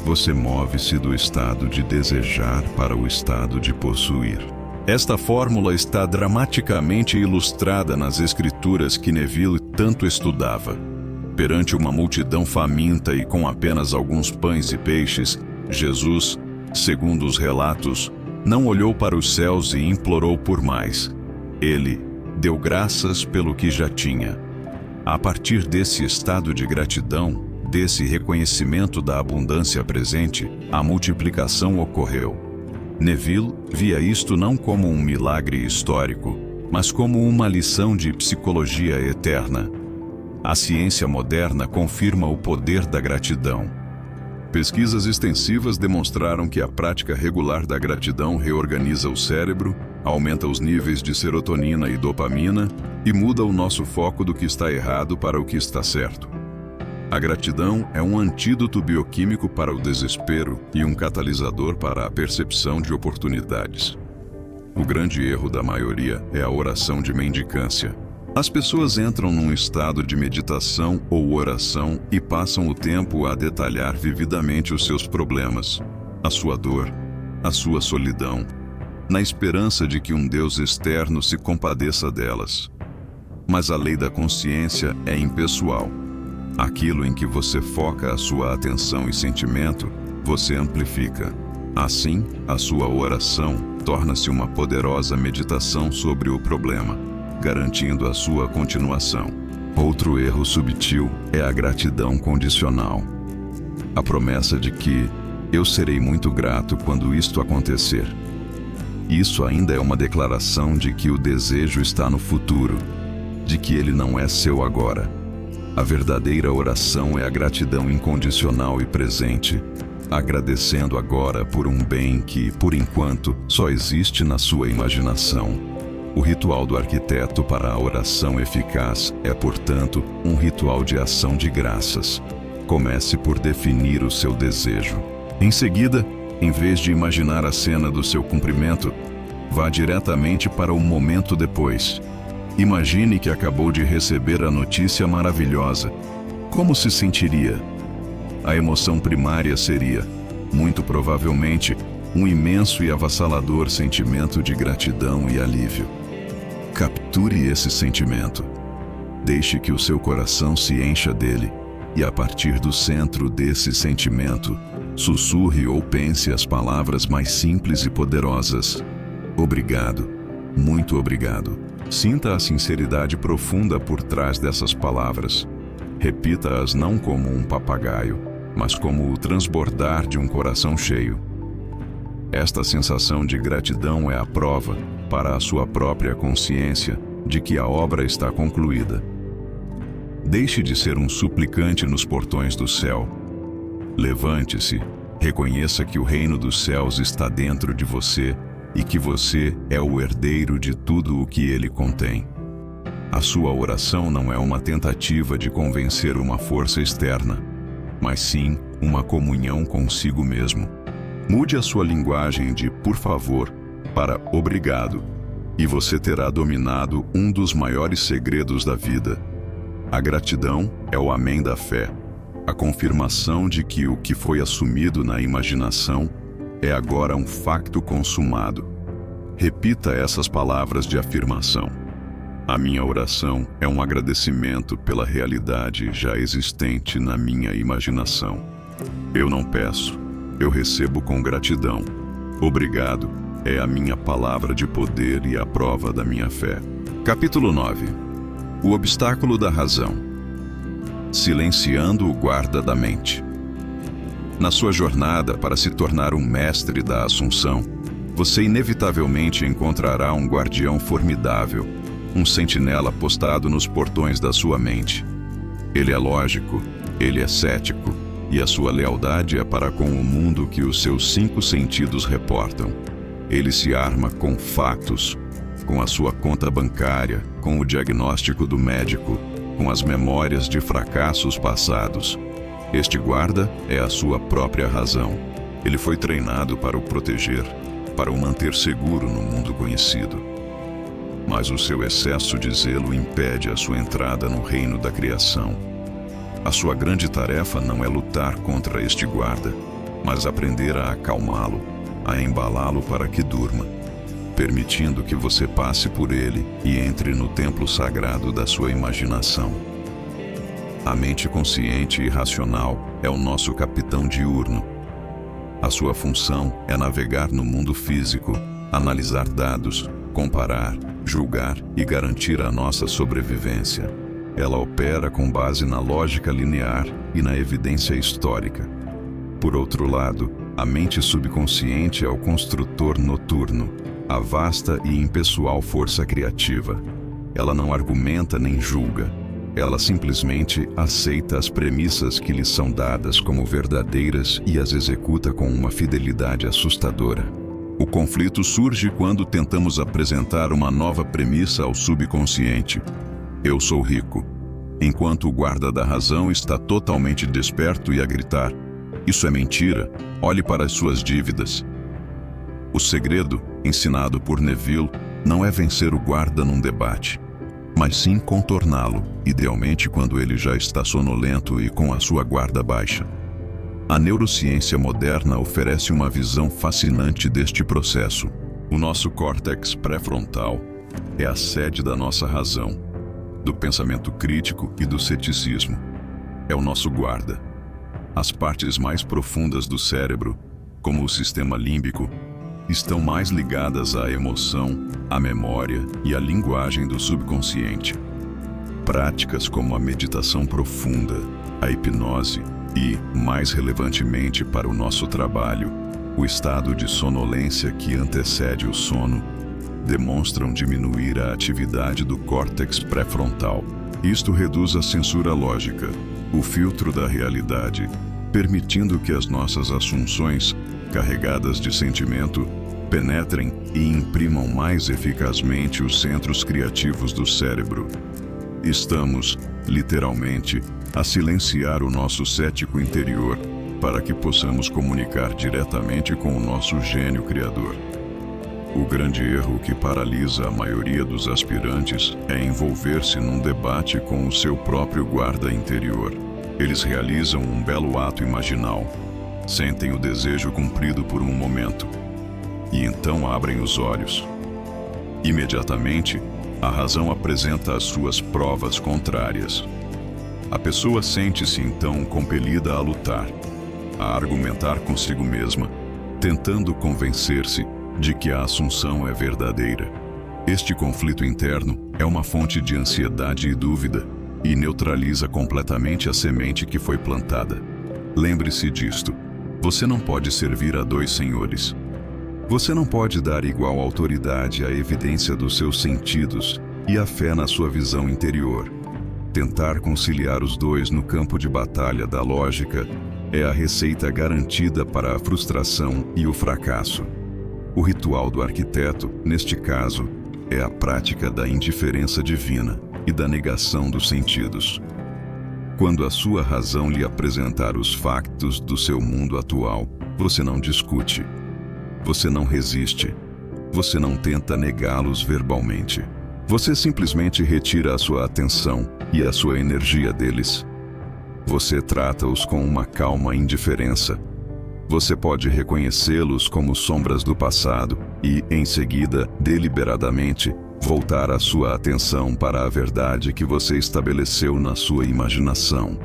Você move-se do estado de desejar para o estado de possuir. Esta fórmula está dramaticamente ilustrada nas escrituras que Neville tanto estudava. Perante uma multidão faminta e com apenas alguns pães e peixes, Jesus, segundo os relatos, não olhou para os céus e implorou por mais. Ele deu graças pelo que já tinha. A partir desse estado de gratidão, desse reconhecimento da abundância presente, a multiplicação ocorreu. Neville via isto não como um milagre histórico, mas como uma lição de psicologia eterna. A ciência moderna confirma o poder da gratidão. Pesquisas extensivas demonstraram que a prática regular da gratidão reorganiza o cérebro, aumenta os níveis de serotonina e dopamina e muda o nosso foco do que está errado para o que está certo. A gratidão é um antídoto bioquímico para o desespero e um catalisador para a percepção de oportunidades. O grande erro da maioria é a oração de mendicância. As pessoas entram num estado de meditação ou oração e passam o tempo a detalhar vividamente os seus problemas, a sua dor, a sua solidão, na esperança de que um Deus externo se compadeça delas. Mas a lei da consciência é impessoal. Aquilo em que você foca a sua atenção e sentimento, você amplifica. Assim, a sua oração torna-se uma poderosa meditação sobre o problema, garantindo a sua continuação. Outro erro subtil é a gratidão condicional. A promessa de que "eu serei muito grato quando isto acontecer". Isso ainda é uma declaração de que o desejo está no futuro, de que ele não é seu agora. A verdadeira oração é a gratidão incondicional e presente, agradecendo agora por um bem que, por enquanto, só existe na sua imaginação. O ritual do arquiteto para a oração eficaz é, portanto, um ritual de ação de graças. Comece por definir o seu desejo. Em seguida, em vez de imaginar a cena do seu cumprimento, vá diretamente para o momento depois. Imagine que acabou de receber a notícia maravilhosa. Como se sentiria? A emoção primária seria, muito provavelmente, um imenso e avassalador sentimento de gratidão e alívio. Capture esse sentimento. Deixe que o seu coração se encha dele e, a partir do centro desse sentimento, sussurre ou pense as palavras mais simples e poderosas. Obrigado. Muito obrigado. Sinta a sinceridade profunda por trás dessas palavras. Repita-as não como um papagaio, mas como o transbordar de um coração cheio. Esta sensação de gratidão é a prova, para a sua própria consciência, de que a obra está concluída. Deixe de ser um suplicante nos portões do céu. Levante-se, reconheça que o reino dos céus está dentro de você e que você é o herdeiro de tudo o que ele contém. A sua oração não é uma tentativa de convencer uma força externa, mas sim uma comunhão consigo mesmo. Mude a sua linguagem de "por favor" para "obrigado", e você terá dominado um dos maiores segredos da vida. A gratidão é o amém da fé, a confirmação de que o que foi assumido na imaginação é agora um facto consumado. Repita essas palavras de afirmação. A minha oração é um agradecimento pela realidade já existente na minha imaginação. Eu não peço, eu recebo com gratidão. Obrigado é a minha palavra de poder e a prova da minha fé. Capítulo 9. O obstáculo da razão. Silenciando o guarda da mente. Na sua jornada para se tornar um mestre da assunção, você inevitavelmente encontrará um guardião formidável, um sentinela postado nos portões da sua mente. Ele é lógico, ele é cético, e a sua lealdade é para com o mundo que os seus 5 sentidos reportam. Ele se arma com fatos, com a sua conta bancária, com o diagnóstico do médico, com as memórias de fracassos passados. Este guarda é a sua própria razão. Ele foi treinado para o proteger, para o manter seguro no mundo conhecido. Mas o seu excesso de zelo impede a sua entrada no reino da criação. A sua grande tarefa não é lutar contra este guarda, mas aprender a acalmá-lo, a embalá-lo para que durma, permitindo que você passe por ele e entre no templo sagrado da sua imaginação. A mente consciente e racional é o nosso capitão diurno. A sua função é navegar no mundo físico, analisar dados, comparar, julgar e garantir a nossa sobrevivência. Ela opera com base na lógica linear e na evidência histórica. Por outro lado, a mente subconsciente é o construtor noturno, a vasta e impessoal força criativa. Ela não argumenta nem julga. Ela simplesmente aceita as premissas que lhe são dadas como verdadeiras e as executa com uma fidelidade assustadora. O conflito surge quando tentamos apresentar uma nova premissa ao subconsciente. Eu sou rico, enquanto o guarda da razão está totalmente desperto e a gritar: isso é mentira, olhe para as suas dívidas. O segredo, ensinado por Neville, não é vencer o guarda num debate, mas sim contorná-lo, idealmente quando ele já está sonolento e com a sua guarda baixa. A neurociência moderna oferece uma visão fascinante deste processo. O nosso córtex pré-frontal é a sede da nossa razão, do pensamento crítico e do ceticismo. É o nosso guarda. As partes mais profundas do cérebro, como o sistema límbico, estão mais ligadas à emoção, à memória e à linguagem do subconsciente. Práticas como a meditação profunda, a hipnose e, mais relevantemente para o nosso trabalho, o estado de sonolência que antecede o sono, demonstram diminuir a atividade do córtex pré-frontal. Isto reduz a censura lógica, o filtro da realidade, permitindo que as nossas assunções, carregadas de sentimento, penetrem e imprimam mais eficazmente os centros criativos do cérebro. Estamos, literalmente, a silenciar o nosso cético interior para que possamos comunicar diretamente com o nosso gênio criador. O grande erro que paralisa a maioria dos aspirantes é envolver-se num debate com o seu próprio guarda interior. Eles realizam um belo ato imaginal, sentem o desejo cumprido por um momento, e então abrem os olhos. Imediatamente, a razão apresenta as suas provas contrárias. A pessoa sente-se então compelida a lutar, a argumentar consigo mesma, tentando convencer-se de que a assunção é verdadeira. Este conflito interno é uma fonte de ansiedade e dúvida e neutraliza completamente a semente que foi plantada. Lembre-se disto: você não pode servir a 2 senhores. Você não pode dar igual autoridade à evidência dos seus sentidos e à fé na sua visão interior. Tentar conciliar os dois no campo de batalha da lógica é a receita garantida para a frustração e o fracasso. O ritual do arquiteto, neste caso, é a prática da indiferença divina e da negação dos sentidos. Quando a sua razão lhe apresentar os factos do seu mundo atual, você não discute, você não resiste, você não tenta negá-los verbalmente. Você simplesmente retira a sua atenção e a sua energia deles. Você trata-os com uma calma indiferença. Você pode reconhecê-los como sombras do passado e, em seguida, deliberadamente, voltar a sua atenção para a verdade que você estabeleceu na sua imaginação.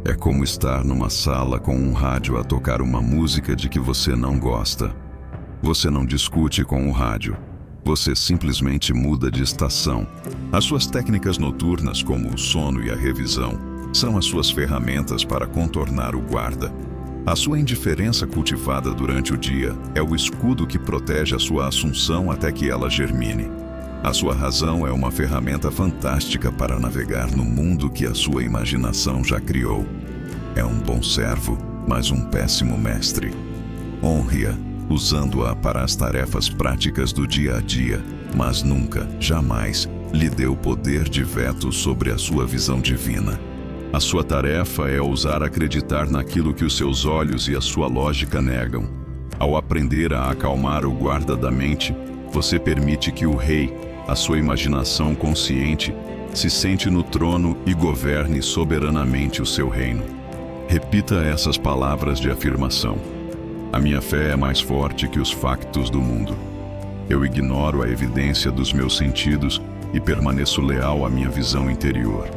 É como estar numa sala com um rádio a tocar uma música de que você não gosta. Você não discute com o rádio. Você simplesmente muda de estação. As suas técnicas noturnas, como o sono e a revisão, são as suas ferramentas para contornar o guarda. A sua indiferença cultivada durante o dia é o escudo que protege a sua assunção até que ela germine. A sua razão é uma ferramenta fantástica para navegar no mundo que a sua imaginação já criou. É um bom servo, mas um péssimo mestre. Honre-a, usando-a para as tarefas práticas do dia a dia, mas nunca, jamais, lhe dê o poder de veto sobre a sua visão divina. A sua tarefa é ousar acreditar naquilo que os seus olhos e a sua lógica negam. Ao aprender a acalmar o guarda da mente, você permite que o rei, a sua imaginação consciente, se sente no trono e governe soberanamente o seu reino. Repita essas palavras de afirmação. A minha fé é mais forte que os factos do mundo. Eu ignoro a evidência dos meus sentidos e permaneço leal à minha visão interior.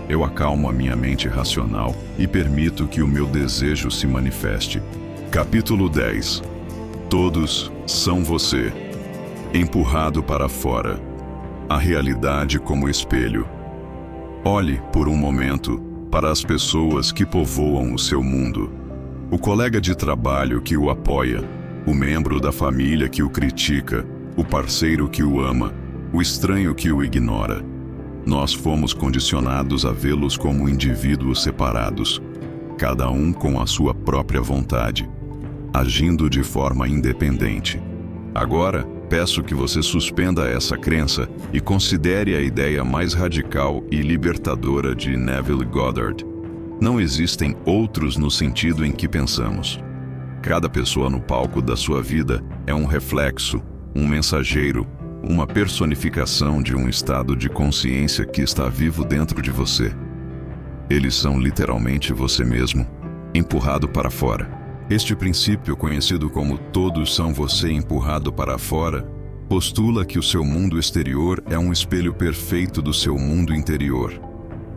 Eu acalmo a minha mente racional e permito que o meu desejo se manifeste. Capítulo 10. Todos são você. Empurrado para fora. A realidade como espelho. Olhe, por um momento, para as pessoas que povoam o seu mundo. O colega de trabalho que o apoia, o membro da família que o critica, o parceiro que o ama, o estranho que o ignora. Nós fomos condicionados a vê-los como indivíduos separados, cada um com a sua própria vontade, agindo de forma independente. Agora, peço que você suspenda essa crença e considere a ideia mais radical e libertadora de Neville Goddard. Não existem outros no sentido em que pensamos. Cada pessoa no palco da sua vida é um reflexo, um mensageiro, uma personificação de um estado de consciência que está vivo dentro de você. Eles são literalmente você mesmo, empurrado para fora. Este princípio, conhecido como todos são você empurrado para fora, postula que o seu mundo exterior é um espelho perfeito do seu mundo interior.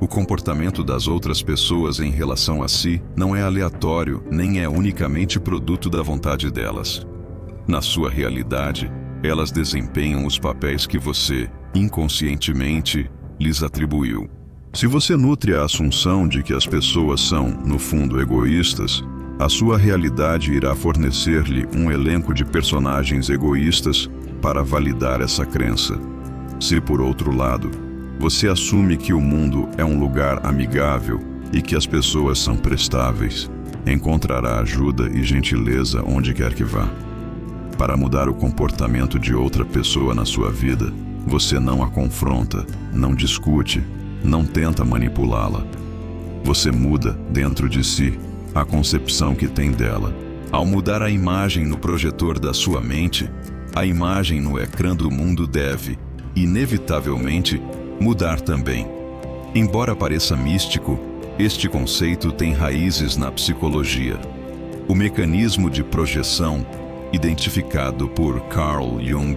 O comportamento das outras pessoas em relação a si não é aleatório nem é unicamente produto da vontade delas. Na sua realidade, elas desempenham os papéis que você, inconscientemente, lhes atribuiu. Se você nutre a assunção de que as pessoas são, no fundo, egoístas, a sua realidade irá fornecer-lhe um elenco de personagens egoístas para validar essa crença. Se, por outro lado, você assume que o mundo é um lugar amigável e que as pessoas são prestáveis, encontrará ajuda e gentileza onde quer que vá. Para mudar o comportamento de outra pessoa na sua vida, você não a confronta, não discute, não tenta manipulá-la. Você muda, dentro de si, a concepção que tem dela. Ao mudar a imagem no projetor da sua mente, a imagem no ecrã do mundo deve, inevitavelmente, mudar também. Embora pareça místico, este conceito tem raízes na psicologia. O mecanismo de projeção, identificado por Carl Jung,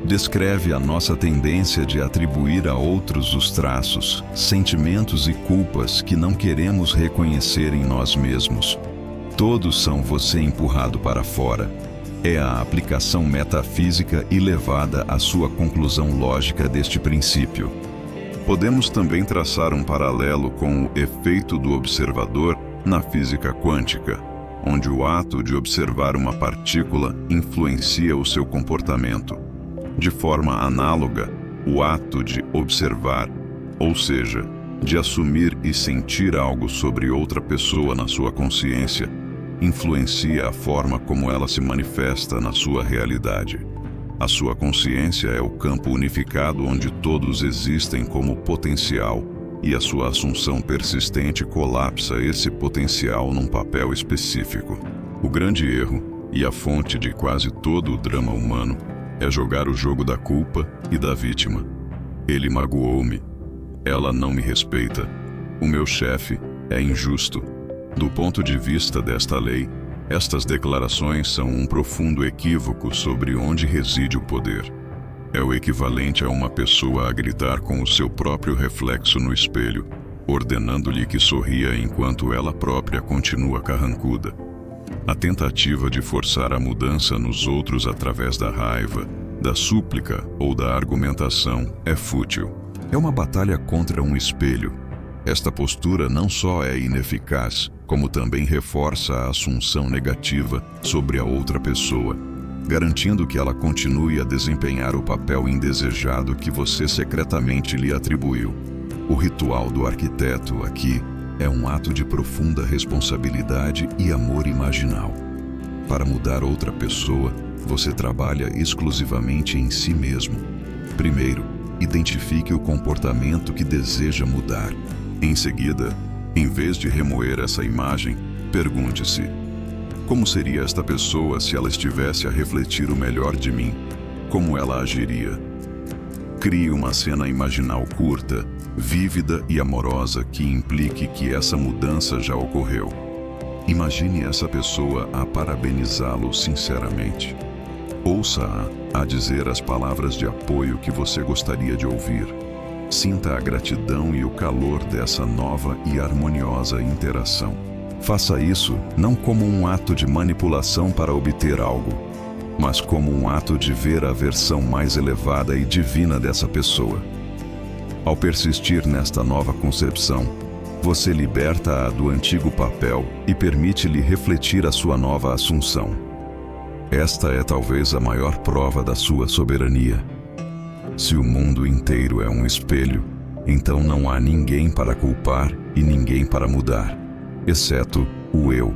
descreve a nossa tendência de atribuir a outros os traços, sentimentos e culpas que não queremos reconhecer em nós mesmos. Todos são você empurrado para fora. É a aplicação metafísica e levada à sua conclusão lógica deste princípio. Podemos também traçar um paralelo com o efeito do observador na física quântica, onde o ato de observar uma partícula influencia o seu comportamento. De forma análoga, o ato de observar, ou seja, de assumir e sentir algo sobre outra pessoa na sua consciência, influencia a forma como ela se manifesta na sua realidade. A sua consciência é o campo unificado onde todos existem como potencial, e a sua assunção persistente colapsa esse potencial num papel específico. O grande erro, e a fonte de quase todo o drama humano, é jogar o jogo da culpa e da vítima. Ele magoou-me. Ela não me respeita. O meu chefe é injusto. Do ponto de vista desta lei, estas declarações são um profundo equívoco sobre onde reside o poder. É o equivalente a uma pessoa a gritar com o seu próprio reflexo no espelho, ordenando-lhe que sorria enquanto ela própria continua carrancuda. A tentativa de forçar a mudança nos outros através da raiva, da súplica ou da argumentação é fútil. É uma batalha contra um espelho. Esta postura não só é ineficaz, como também reforça a assunção negativa sobre a outra pessoa, garantindo que ela continue a desempenhar o papel indesejado que você secretamente lhe atribuiu. O ritual do arquiteto aqui é um ato de profunda responsabilidade e amor imaginal. Para mudar outra pessoa, você trabalha exclusivamente em si mesmo. Primeiro, identifique o comportamento que deseja mudar. Em seguida, em vez de remoer essa imagem, pergunte-se: como seria esta pessoa se ela estivesse a refletir o melhor de mim? Como ela agiria? Crie uma cena imaginal curta, vívida e amorosa que implique que essa mudança já ocorreu. Imagine essa pessoa a parabenizá-lo sinceramente. Ouça-a a dizer as palavras de apoio que você gostaria de ouvir. Sinta a gratidão e o calor dessa nova e harmoniosa interação. Faça isso não como um ato de manipulação para obter algo, mas como um ato de ver a versão mais elevada e divina dessa pessoa. Ao persistir nesta nova concepção, você liberta-a do antigo papel e permite-lhe refletir a sua nova assunção. Esta é talvez a maior prova da sua soberania. Se o mundo inteiro é um espelho, então não há ninguém para culpar e ninguém para mudar, exceto o eu,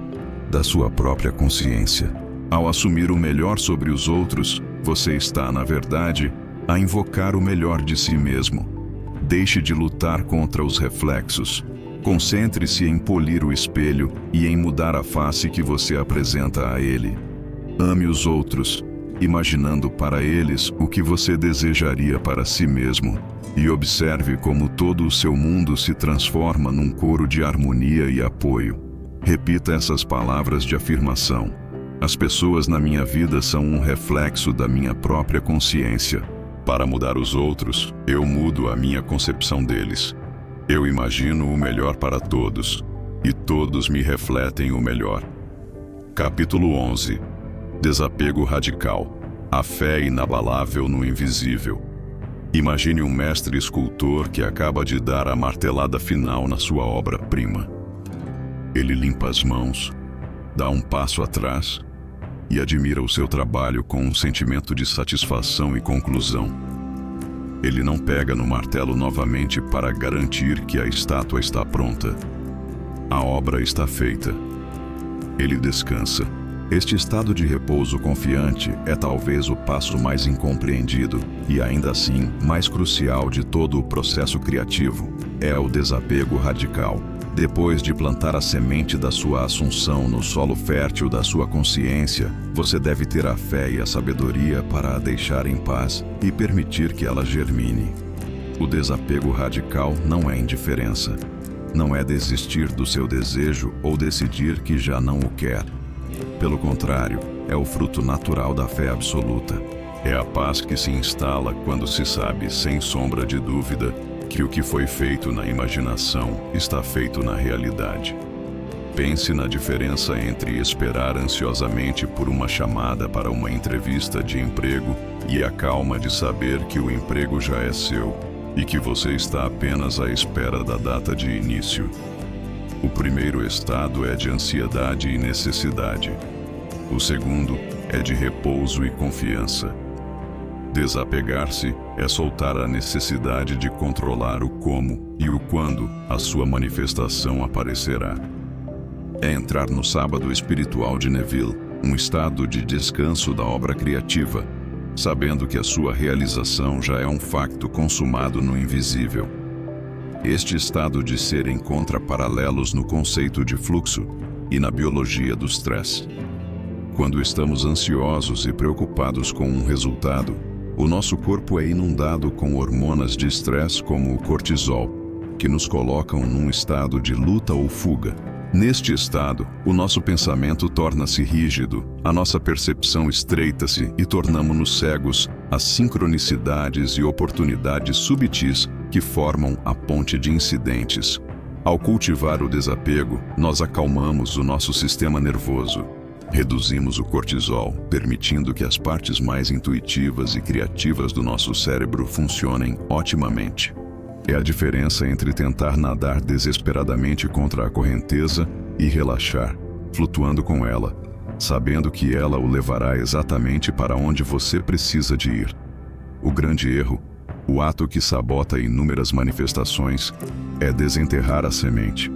da sua própria consciência. Ao assumir o melhor sobre os outros, você está, na verdade, a invocar o melhor de si mesmo. Deixe de lutar contra os reflexos. Concentre-se em polir o espelho e em mudar a face que você apresenta a ele. Ame os outros, imaginando para eles o que você desejaria para si mesmo, e observe como todo o seu mundo se transforma num coro de harmonia e apoio. Repita essas palavras de afirmação: as pessoas na minha vida são um reflexo da minha própria consciência. Para mudar os outros, eu mudo a minha concepção deles. Eu imagino o melhor para todos, e todos me refletem o melhor. Capítulo 11. Desapego radical. A fé inabalável no invisível. Imagine um mestre escultor que acaba de dar a martelada final na sua obra-prima. Ele limpa as mãos, dá um passo atrás e admira o seu trabalho com um sentimento de satisfação e conclusão. Ele não pega no martelo novamente para garantir que a estátua está pronta. A obra está feita. Ele descansa. Este estado de repouso confiante é talvez o passo mais incompreendido e ainda assim mais crucial de todo o processo criativo. É o desapego radical. Depois de plantar a semente da sua assunção no solo fértil da sua consciência, você deve ter a fé e a sabedoria para a deixar em paz e permitir que ela germine. O desapego radical não é indiferença. Não é desistir do seu desejo ou decidir que já não o quer. Pelo contrário, é o fruto natural da fé absoluta. É a paz que se instala quando se sabe, sem sombra de dúvida, que o que foi feito na imaginação está feito na realidade. Pense na diferença entre esperar ansiosamente por uma chamada para uma entrevista de emprego e a calma de saber que o emprego já é seu e que você está apenas à espera da data de início. O primeiro estado é de ansiedade e necessidade. O segundo é de repouso e confiança. Desapegar-se é soltar a necessidade de controlar o como e o quando a sua manifestação aparecerá. É entrar no sábado espiritual de Neville, um estado de descanso da obra criativa, sabendo que a sua realização já é um facto consumado no invisível. Este estado de ser encontra paralelos no conceito de fluxo e na biologia do stress. Quando estamos ansiosos e preocupados com um resultado, o nosso corpo é inundado com hormonas de estresse como o cortisol, que nos colocam num estado de luta ou fuga. Neste estado, o nosso pensamento torna-se rígido, a nossa percepção estreita-se e tornamo-nos cegos às sincronicidades e oportunidades subtis que formam a ponte de incidentes. Ao cultivar o desapego, nós acalmamos o nosso sistema nervoso. Reduzimos o cortisol, permitindo que as partes mais intuitivas e criativas do nosso cérebro funcionem otimamente. É a diferença entre tentar nadar desesperadamente contra a correnteza e relaxar, flutuando com ela, sabendo que ela o levará exatamente para onde você precisa de ir. O grande erro, o ato que sabota inúmeras manifestações, é desenterrar a semente.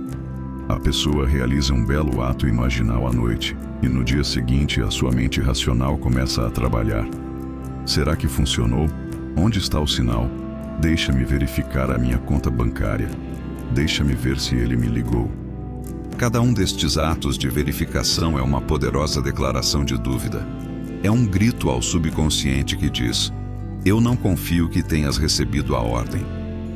A pessoa realiza um belo ato imaginal à noite, e no dia seguinte a sua mente racional começa a trabalhar. Será que funcionou? Onde está o sinal? Deixa-me verificar a minha conta bancária. Deixa-me ver se ele me ligou. Cada um destes atos de verificação é uma poderosa declaração de dúvida. É um grito ao subconsciente que diz: eu não confio que tenhas recebido a ordem.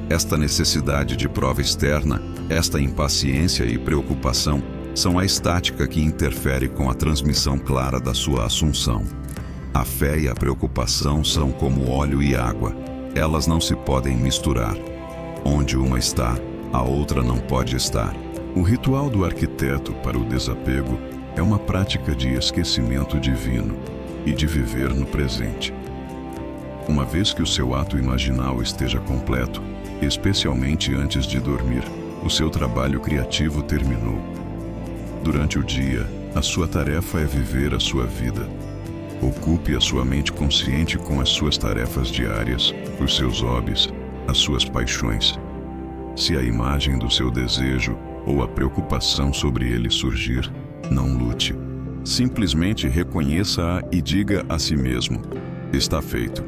Esta necessidade de prova externa, esta impaciência e preocupação são a estática que interfere com a transmissão clara da sua assunção. A fé e a preocupação são como óleo e água. Elas não se podem misturar. Onde uma está, a outra não pode estar. O ritual do arquiteto para o desapego é uma prática de esquecimento divino e de viver no presente. Uma vez que o seu ato imaginal esteja completo, especialmente antes de dormir, o seu trabalho criativo terminou. Durante o dia, a sua tarefa é viver a sua vida. Ocupe a sua mente consciente com as suas tarefas diárias, os seus hobbies, as suas paixões. Se a imagem do seu desejo ou a preocupação sobre ele surgir, não lute. Simplesmente reconheça-a e diga a si mesmo: está feito.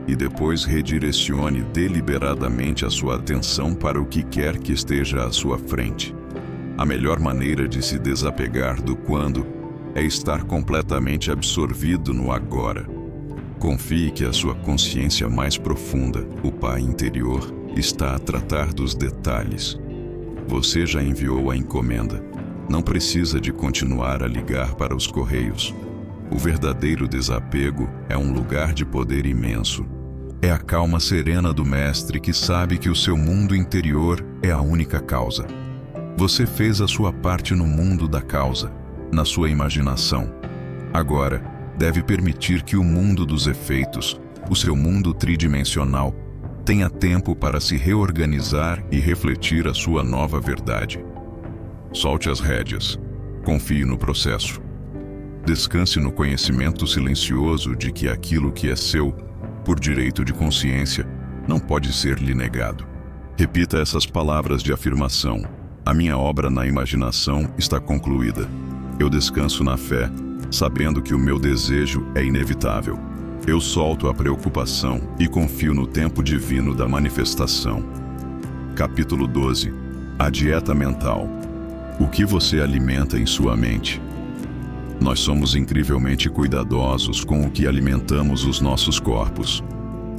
E depois redirecione deliberadamente a sua atenção para o que quer que esteja à sua frente. A melhor maneira de se desapegar do quando é estar completamente absorvido no agora. Confie que a sua consciência mais profunda, o Pai interior, está a tratar dos detalhes. Você já enviou a encomenda. Não precisa de continuar a ligar para os correios. O verdadeiro desapego é um lugar de poder imenso. É a calma serena do Mestre que sabe que o seu mundo interior é a única causa. Você fez a sua parte no mundo da causa, na sua imaginação. Agora, deve permitir que o mundo dos efeitos, o seu mundo tridimensional, tenha tempo para se reorganizar e refletir a sua nova verdade. Solte as rédeas. Confie no processo. Descanse no conhecimento silencioso de que aquilo que é seu, por direito de consciência, não pode ser lhe negado. Repita essas palavras de afirmação: a minha obra na imaginação está concluída. Eu descanso na fé, sabendo que o meu desejo é inevitável. Eu solto a preocupação e confio no tempo divino da manifestação. Capítulo 12. A dieta mental. O que você alimenta em sua mente? Nós somos incrivelmente cuidadosos com o que alimentamos os nossos corpos.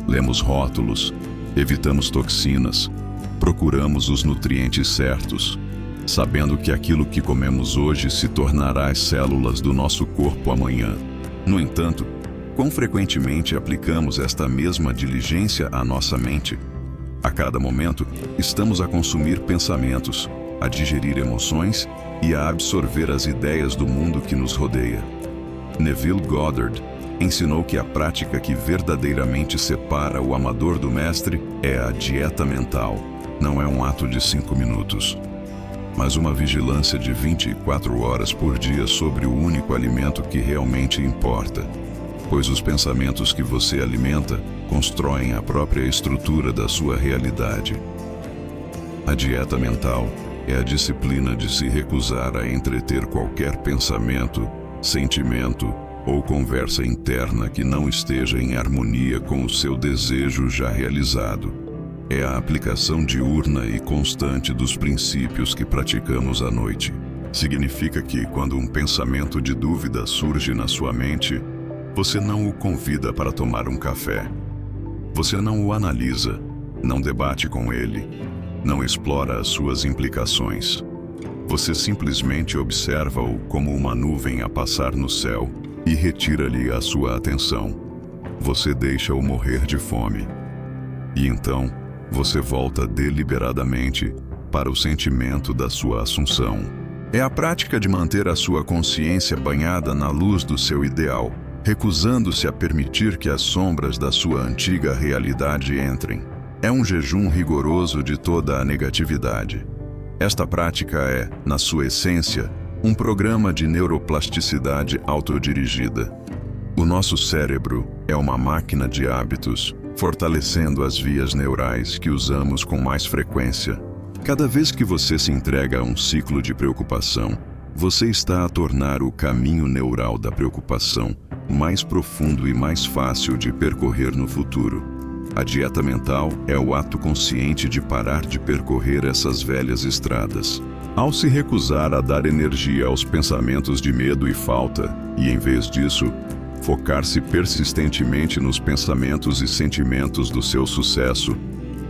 Lemos rótulos, evitamos toxinas, procuramos os nutrientes certos, sabendo que aquilo que comemos hoje se tornará as células do nosso corpo amanhã. No entanto, quão frequentemente aplicamos esta mesma diligência à nossa mente? A cada momento, estamos a consumir pensamentos, a digerir emoções e a absorver as ideias do mundo que nos rodeia. Neville Goddard ensinou que a prática que verdadeiramente separa o amador do mestre é a dieta mental. Não é um ato de 5 minutos, mas uma vigilância de 24 horas por dia sobre o único alimento que realmente importa, pois os pensamentos que você alimenta constroem a própria estrutura da sua realidade. A dieta mental é a disciplina de se recusar a entreter qualquer pensamento, sentimento ou conversa interna que não esteja em harmonia com o seu desejo já realizado. É a aplicação diurna e constante dos princípios que praticamos à noite. Significa que, quando um pensamento de dúvida surge na sua mente, você não o convida para tomar um café. Você não o analisa, não debate com ele, não explora as suas implicações. Você simplesmente observa-o como uma nuvem a passar no céu e retira-lhe a sua atenção. Você deixa-o morrer de fome. E então, você volta deliberadamente para o sentimento da sua assunção. É a prática de manter a sua consciência banhada na luz do seu ideal, recusando-se a permitir que as sombras da sua antiga realidade entrem. É um jejum rigoroso de toda a negatividade. Esta prática é, na sua essência, um programa de neuroplasticidade autodirigida. O nosso cérebro é uma máquina de hábitos, fortalecendo as vias neurais que usamos com mais frequência. Cada vez que você se entrega a um ciclo de preocupação, você está a tornar o caminho neural da preocupação mais profundo e mais fácil de percorrer no futuro. A dieta mental é o ato consciente de parar de percorrer essas velhas estradas. Ao se recusar a dar energia aos pensamentos de medo e falta, e em vez disso, focar-se persistentemente nos pensamentos e sentimentos do seu sucesso,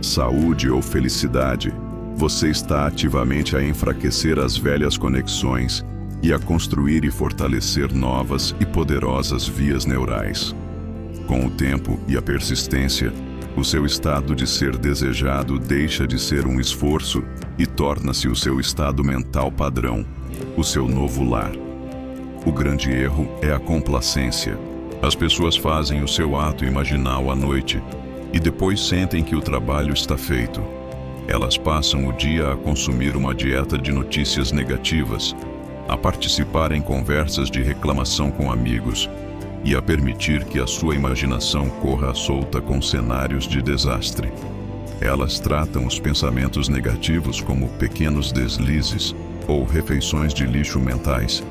saúde ou felicidade, você está ativamente a enfraquecer as velhas conexões e a construir e fortalecer novas e poderosas vias neurais. Com o tempo e a persistência, o seu estado de ser desejado deixa de ser um esforço e torna-se o seu estado mental padrão, o seu novo lar. O grande erro é a complacência. As pessoas fazem o seu ato imaginal à noite e depois sentem que o trabalho está feito. Elas passam o dia a consumir uma dieta de notícias negativas, a participar em conversas de reclamação com amigos e a permitir que a sua imaginação corra à solta com cenários de desastre. Elas tratam os pensamentos negativos como pequenos deslizes ou refeições de lixo mentais,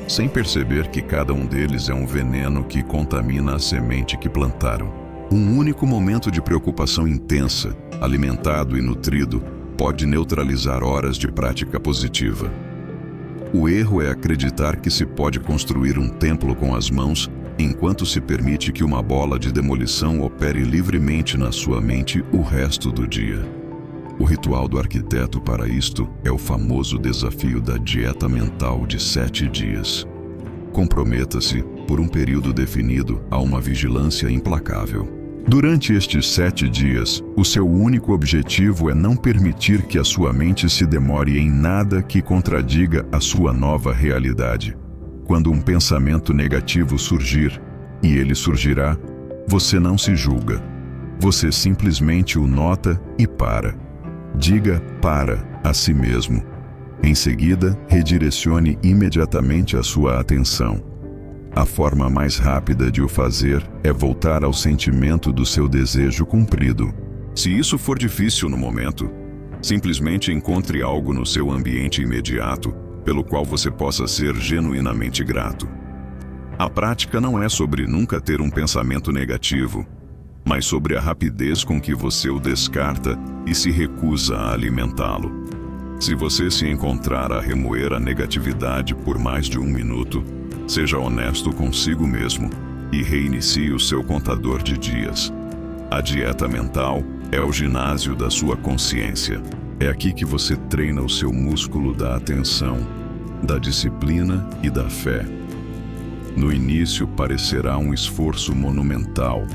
sem perceber que cada um deles é um veneno que contamina a semente que plantaram. Um único momento de preocupação intensa, alimentado e nutrido, pode neutralizar horas de prática positiva. O erro é acreditar que se pode construir um templo com as mãos enquanto se permite que uma bola de demolição opere livremente na sua mente o resto do dia. O ritual do arquiteto para isto é o famoso desafio da dieta mental de 7 dias. Comprometa-se, por um período definido, a uma vigilância implacável. Durante estes 7 dias, o seu único objetivo é não permitir que a sua mente se demore em nada que contradiga a sua nova realidade. Quando um pensamento negativo surgir, e ele surgirá, você não se julga. Você simplesmente o nota e para. Diga para a si mesmo. Em seguida, redirecione imediatamente a sua atenção. A forma mais rápida de o fazer é voltar ao sentimento do seu desejo cumprido. Se isso for difícil no momento, simplesmente encontre algo no seu ambiente imediato pelo qual você possa ser genuinamente grato. A prática não é sobre nunca ter um pensamento negativo, mas sobre a rapidez com que você o descarta e se recusa a alimentá-lo. Se você se encontrar a remoer a negatividade por mais de 1 minuto, seja honesto consigo mesmo e reinicie o seu contador de dias. A dieta mental é o ginásio da sua consciência. É aqui que você treina o seu músculo da atenção, da disciplina e da fé. No início parecerá um esforço monumental,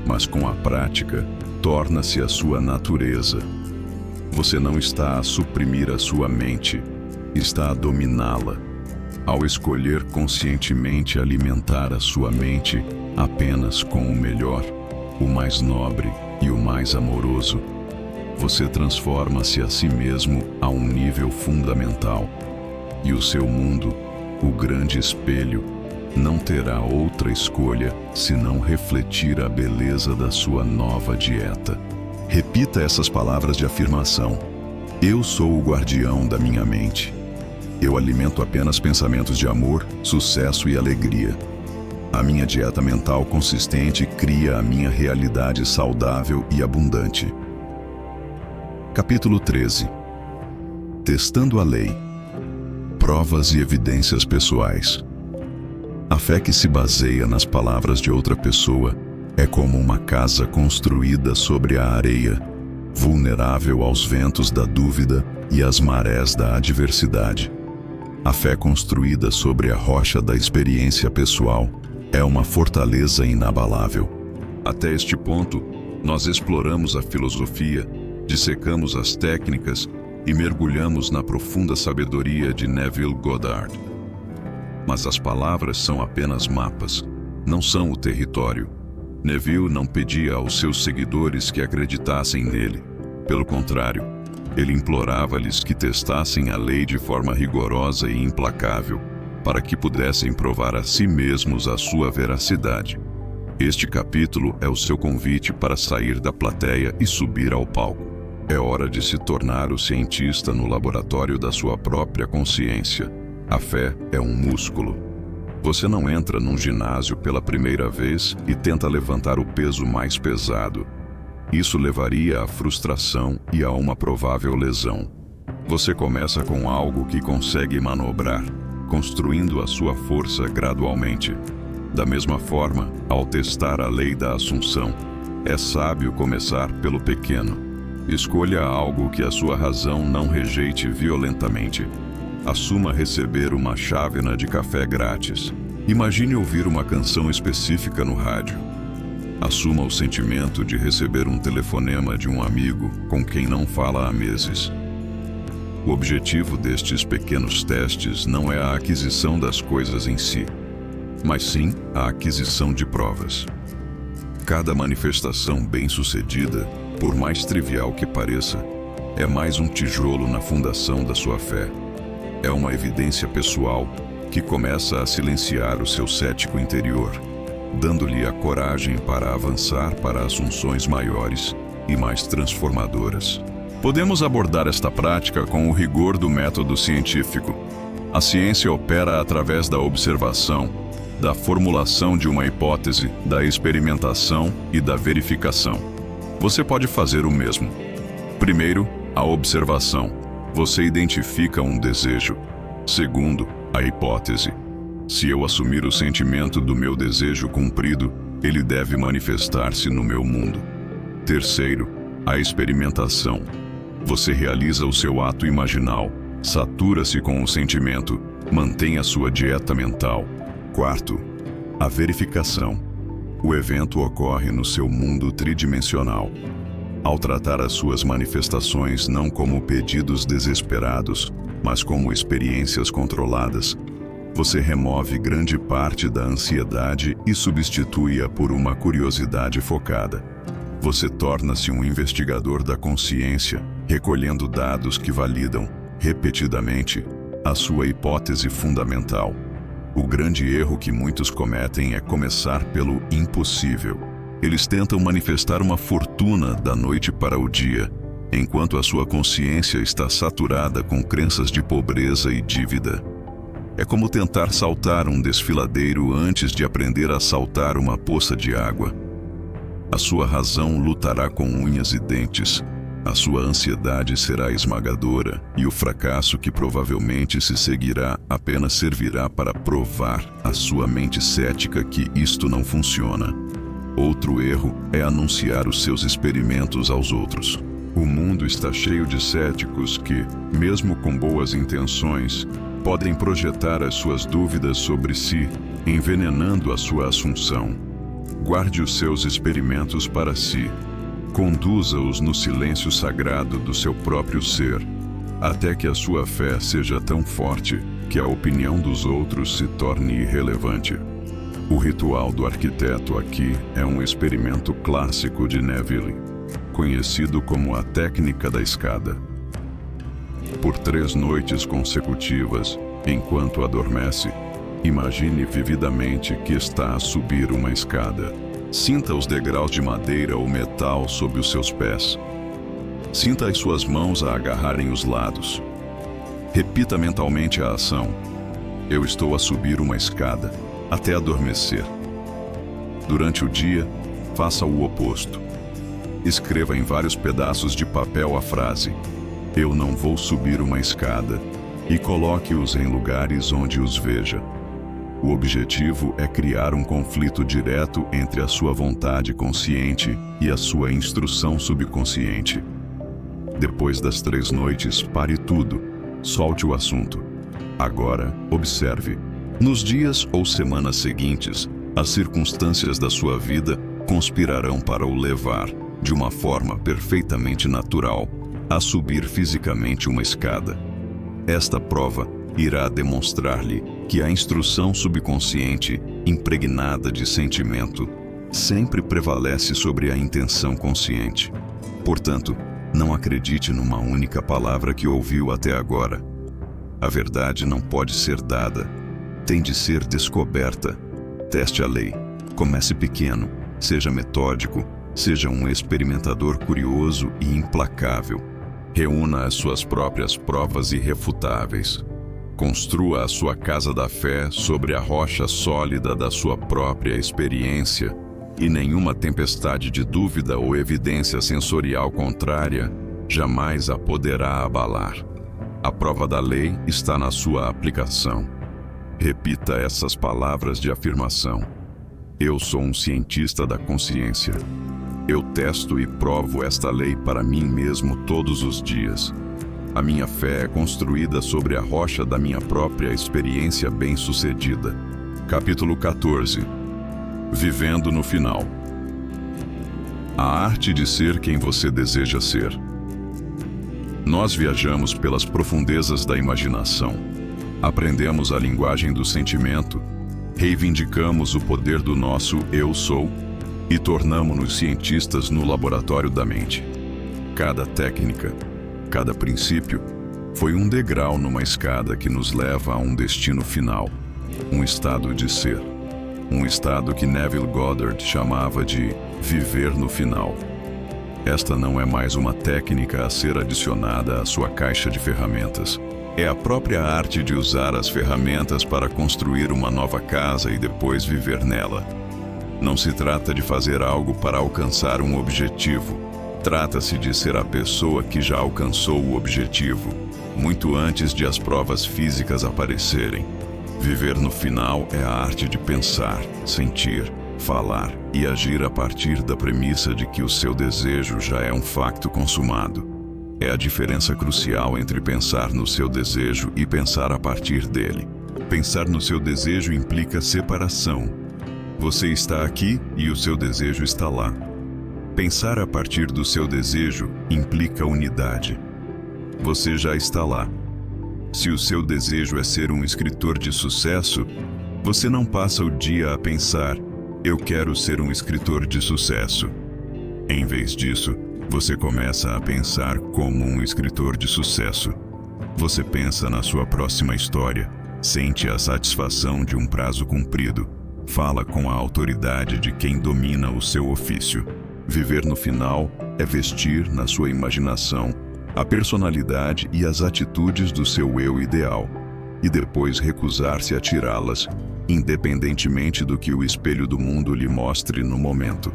mas com a prática, torna-se a sua natureza. Você não está a suprimir a sua mente, está a dominá-la. Ao escolher conscientemente alimentar a sua mente apenas com o melhor, o mais nobre e o mais amoroso, você transforma-se a si mesmo a um nível fundamental. E o seu mundo, o grande espelho, não terá outra escolha senão refletir a beleza da sua nova dieta. Repita essas palavras de afirmação. Eu sou o guardião da minha mente. Eu alimento apenas pensamentos de amor, sucesso e alegria. A minha dieta mental consistente cria a minha realidade saudável e abundante. Capítulo 13. Testando a lei. Provas e evidências pessoais. A fé que se baseia nas palavras de outra pessoa é como uma casa construída sobre a areia, vulnerável aos ventos da dúvida e às marés da adversidade. A fé construída sobre a rocha da experiência pessoal é uma fortaleza inabalável. Até este ponto, nós exploramos a filosofia, dissecamos as técnicas e mergulhamos na profunda sabedoria de Neville Goddard. Mas as palavras são apenas mapas, não são o território. Neville não pedia aos seus seguidores que acreditassem nele. Pelo contrário, ele implorava-lhes que testassem a lei de forma rigorosa e implacável, para que pudessem provar a si mesmos a sua veracidade. Este capítulo é o seu convite para sair da plateia e subir ao palco. É hora de se tornar o cientista no laboratório da sua própria consciência. A fé é um músculo. Você não entra num ginásio pela primeira vez e tenta levantar o peso mais pesado. Isso levaria à frustração e a uma provável lesão. Você começa com algo que consegue manobrar, construindo a sua força gradualmente. Da mesma forma, ao testar a lei da assunção, é sábio começar pelo pequeno. Escolha algo que a sua razão não rejeite violentamente. Assuma receber uma chávena de café grátis. Imagine ouvir uma canção específica no rádio. Assuma o sentimento de receber um telefonema de um amigo com quem não fala há meses. O objetivo destes pequenos testes não é a aquisição das coisas em si, mas sim a aquisição de provas. Cada manifestação bem-sucedida, por mais trivial que pareça, é mais um tijolo na fundação da sua fé. É uma evidência pessoal que começa a silenciar o seu cético interior, dando-lhe a coragem para avançar para assunções maiores e mais transformadoras. Podemos abordar esta prática com o rigor do método científico. A ciência opera através da observação, da formulação de uma hipótese, da experimentação e da verificação. Você pode fazer o mesmo. Primeiro, a observação. Você identifica um desejo. Segundo, a hipótese. Se eu assumir o sentimento do meu desejo cumprido, ele deve manifestar-se no meu mundo. Terceiro, a experimentação. Você realiza o seu ato imaginal, satura-se com o sentimento, mantém a sua dieta mental. Quarto, a verificação. O evento ocorre no seu mundo tridimensional. Ao tratar as suas manifestações não como pedidos desesperados, mas como experiências controladas, você remove grande parte da ansiedade e substitui-a por uma curiosidade focada. Você torna-se um investigador da consciência, recolhendo dados que validam, repetidamente, a sua hipótese fundamental. O grande erro que muitos cometem é começar pelo impossível. Eles tentam manifestar uma fortuna da noite para o dia, enquanto a sua consciência está saturada com crenças de pobreza e dívida. É como tentar saltar um desfiladeiro antes de aprender a saltar uma poça de água. A sua razão lutará com unhas e dentes. A sua ansiedade será esmagadora e o fracasso que provavelmente se seguirá apenas servirá para provar à sua mente cética que isto não funciona. Outro erro é anunciar os seus experimentos aos outros. O mundo está cheio de céticos que, mesmo com boas intenções, podem projetar as suas dúvidas sobre si, envenenando a sua assunção. Guarde os seus experimentos para si. Conduza-os no silêncio sagrado do seu próprio ser, até que a sua fé seja tão forte que a opinião dos outros se torne irrelevante. O ritual do arquiteto aqui é um experimento clássico de Neville, conhecido como a técnica da escada. Por 3 noites consecutivas, enquanto adormece, imagine vividamente que está a subir uma escada. Sinta os degraus de madeira ou metal sob os seus pés. Sinta as suas mãos a agarrarem os lados. Repita mentalmente a ação. Eu estou a subir uma escada, até adormecer. Durante o dia, faça o oposto. Escreva em vários pedaços de papel a frase "Eu não vou subir uma escada" e coloque-os em lugares onde os veja. O objetivo é criar um conflito direto entre a sua vontade consciente e a sua instrução subconsciente. Depois das 3 noites, pare tudo. Solte o assunto. Agora, observe. Nos dias ou semanas seguintes, as circunstâncias da sua vida conspirarão para o levar, de uma forma perfeitamente natural, a subir fisicamente uma escada. Esta prova irá demonstrar-lhe que a instrução subconsciente, impregnada de sentimento, sempre prevalece sobre a intenção consciente. Portanto, não acredite numa única palavra que ouviu até agora. A verdade não pode ser dada, tem de ser descoberta. Teste a lei. Comece pequeno, seja metódico, seja um experimentador curioso e implacável. Reúna as suas próprias provas irrefutáveis. Construa a sua casa da fé sobre a rocha sólida da sua própria experiência, e nenhuma tempestade de dúvida ou evidência sensorial contrária jamais a poderá abalar. A prova da lei está na sua aplicação. Repita essas palavras de afirmação. Eu sou um cientista da consciência. Eu testo e provo esta lei para mim mesmo todos os dias. A minha fé é construída sobre a rocha da minha própria experiência bem-sucedida. Capítulo 14. Vivendo no final. A arte de ser quem você deseja ser. Nós viajamos pelas profundezas da imaginação. Aprendemos a linguagem do sentimento, reivindicamos o poder do nosso eu sou e tornamo-nos cientistas no laboratório da mente. Cada técnica, cada princípio, foi um degrau numa escada que nos leva a um destino final, um estado de ser. Um estado que Neville Goddard chamava de viver no final. Esta não é mais uma técnica a ser adicionada à sua caixa de ferramentas. É a própria arte de usar as ferramentas para construir uma nova casa e depois viver nela. Não se trata de fazer algo para alcançar um objetivo. Trata-se de ser a pessoa que já alcançou o objetivo, muito antes de as provas físicas aparecerem. Viver no final é a arte de pensar, sentir, falar e agir a partir da premissa de que o seu desejo já é um facto consumado. É a diferença crucial entre pensar no seu desejo e pensar a partir dele. Pensar no seu desejo implica separação. Você está aqui e o seu desejo está lá. Pensar a partir do seu desejo implica unidade. Você já está lá. Se o seu desejo é ser um escritor de sucesso, você não passa o dia a pensar, eu quero ser um escritor de sucesso. Em vez disso, você começa a pensar como um escritor de sucesso. Você pensa na sua próxima história, sente a satisfação de um prazo cumprido, fala com a autoridade de quem domina o seu ofício. Viver no final é vestir na sua imaginação a personalidade e as atitudes do seu eu ideal, e depois recusar-se a tirá-las, independentemente do que o espelho do mundo lhe mostre no momento.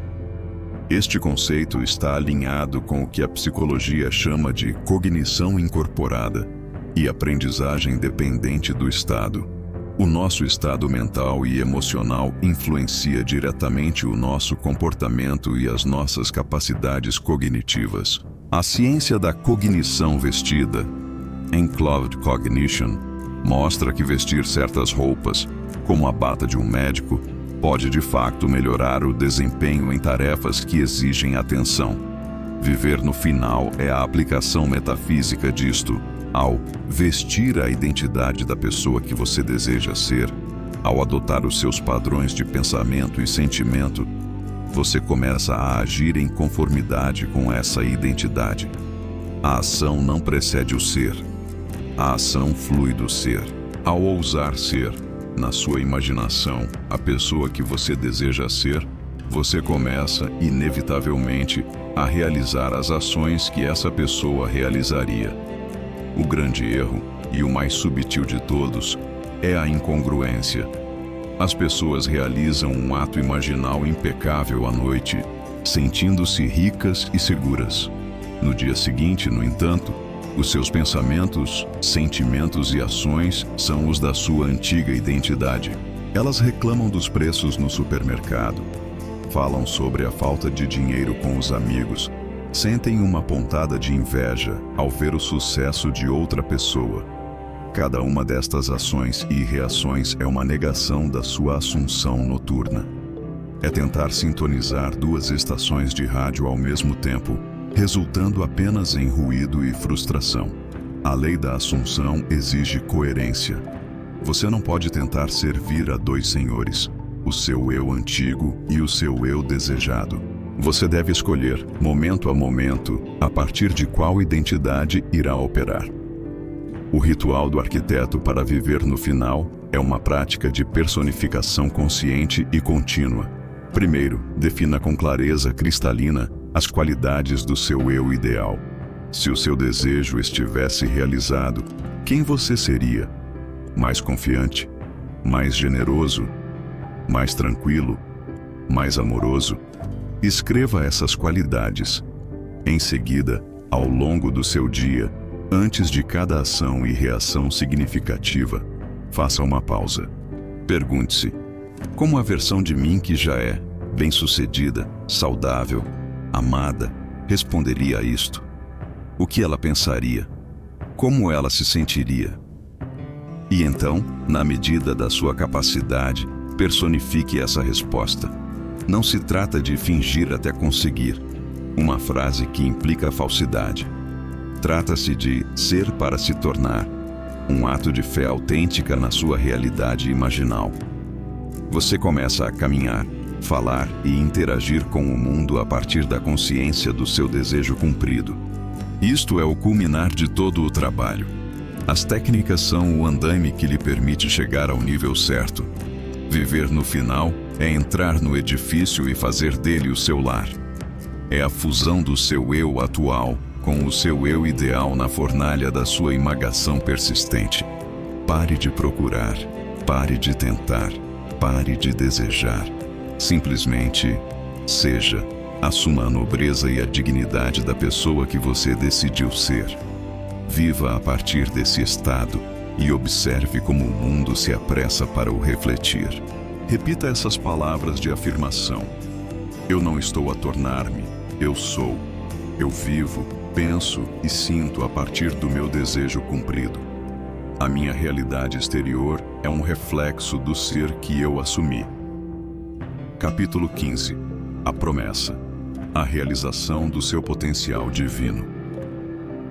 Este conceito está alinhado com o que a psicologia chama de cognição incorporada e aprendizagem dependente do estado. O nosso estado mental e emocional influencia diretamente o nosso comportamento e as nossas capacidades cognitivas. A ciência da cognição vestida, Enclothed Cognition, mostra que vestir certas roupas, como a bata de um médico, pode de facto melhorar o desempenho em tarefas que exigem atenção. Viver no final é a aplicação metafísica disto. Ao vestir a identidade da pessoa que você deseja ser, ao adotar os seus padrões de pensamento e sentimento, você começa a agir em conformidade com essa identidade. A ação não precede o ser. A ação flui do ser. Ao ousar ser, na sua imaginação, a pessoa que você deseja ser, você começa, inevitavelmente, a realizar as ações que essa pessoa realizaria. O grande erro, e o mais subtil de todos, é a incongruência. As pessoas realizam um ato imaginal impecável à noite, sentindo-se ricas e seguras. No dia seguinte, no entanto, os seus pensamentos, sentimentos e ações são os da sua antiga identidade. Elas reclamam dos preços no supermercado, falam sobre a falta de dinheiro com os amigos, sentem uma pontada de inveja ao ver o sucesso de outra pessoa. Cada uma destas ações e reações é uma negação da sua assunção noturna. É tentar sintonizar duas estações de rádio ao mesmo tempo, resultando apenas em ruído e frustração. A lei da assunção exige coerência. Você não pode tentar servir a dois senhores. o seu eu antigo e o seu eu desejado. Você deve escolher, momento a momento, a partir de qual identidade irá operar. O ritual do arquiteto para viver no final é uma prática de personificação consciente e contínua. Primeiro, defina com clareza cristalina as qualidades do seu eu ideal. Se o seu desejo estivesse realizado, quem você seria? Mais confiante? Mais generoso? Mais tranquilo? Mais amoroso? Escreva essas qualidades. Em seguida, ao longo do seu dia, antes de cada ação e reação significativa, faça uma pausa. Pergunte-se: como a versão de mim que já é bem-sucedida, saudável, amada, responderia a isto? O que ela pensaria? Como ela se sentiria? E então, na medida da sua capacidade, personifique essa resposta. Não se trata de fingir até conseguir, uma frase que implica falsidade. Trata-se de ser para se tornar, um ato de fé autêntica na sua realidade imaginal. Você começa a caminhar, falar e interagir com o mundo a partir da consciência do seu desejo cumprido. Isto é o culminar de todo o trabalho. As técnicas são o andaime que lhe permite chegar ao nível certo. Viver no final é entrar no edifício e fazer dele o seu lar. É a fusão do seu eu atual com o seu eu ideal na fornalha da sua imagação persistente. Pare de procurar, pare de tentar, pare de desejar. Simplesmente seja. Assuma a nobreza e a dignidade da pessoa que você decidiu ser. Viva a partir desse estado e observe como o mundo se apressa para o refletir. Repita essas palavras de afirmação. Eu não estou a tornar-me, eu sou. Eu vivo, penso e sinto a partir do meu desejo cumprido. A minha realidade exterior é um reflexo do ser que eu assumi. Capítulo 15. A promessa. A realização do seu potencial divino.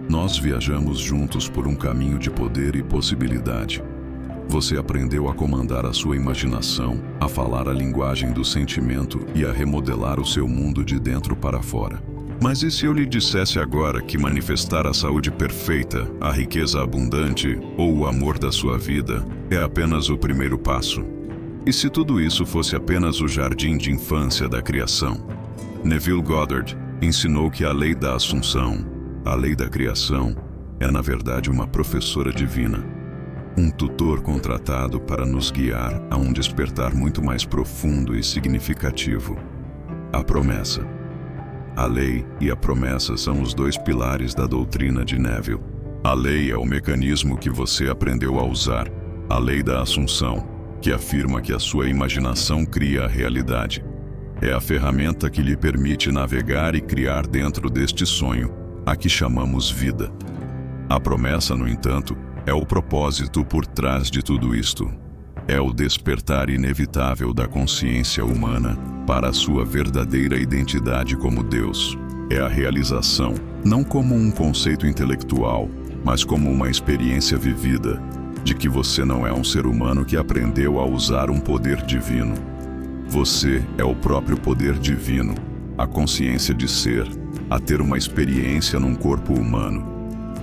Nós viajamos juntos por um caminho de poder e possibilidade. Você aprendeu a comandar a sua imaginação, a falar a linguagem do sentimento e a remodelar o seu mundo de dentro para fora. Mas e se eu lhe dissesse agora que manifestar a saúde perfeita, a riqueza abundante ou o amor da sua vida é apenas o primeiro passo? E se tudo isso fosse apenas o jardim de infância da criação? Neville Goddard ensinou que a lei da assunção, a lei da criação, é na verdade uma professora divina. Um tutor contratado para nos guiar a um despertar muito mais profundo e significativo. A promessa. A lei e a promessa são os dois pilares da doutrina de Neville. A lei é o mecanismo que você aprendeu a usar, a lei da assunção, que afirma que a sua imaginação cria a realidade. É a ferramenta que lhe permite navegar e criar dentro deste sonho, a que chamamos vida. A promessa, no entanto, é o propósito por trás de tudo isto. É o despertar inevitável da consciência humana para a sua verdadeira identidade como Deus. É a realização, não como um conceito intelectual, mas como uma experiência vivida, de que você não é um ser humano que aprendeu a usar um poder divino. Você é o próprio poder divino, a consciência de ser, a ter uma experiência num corpo humano.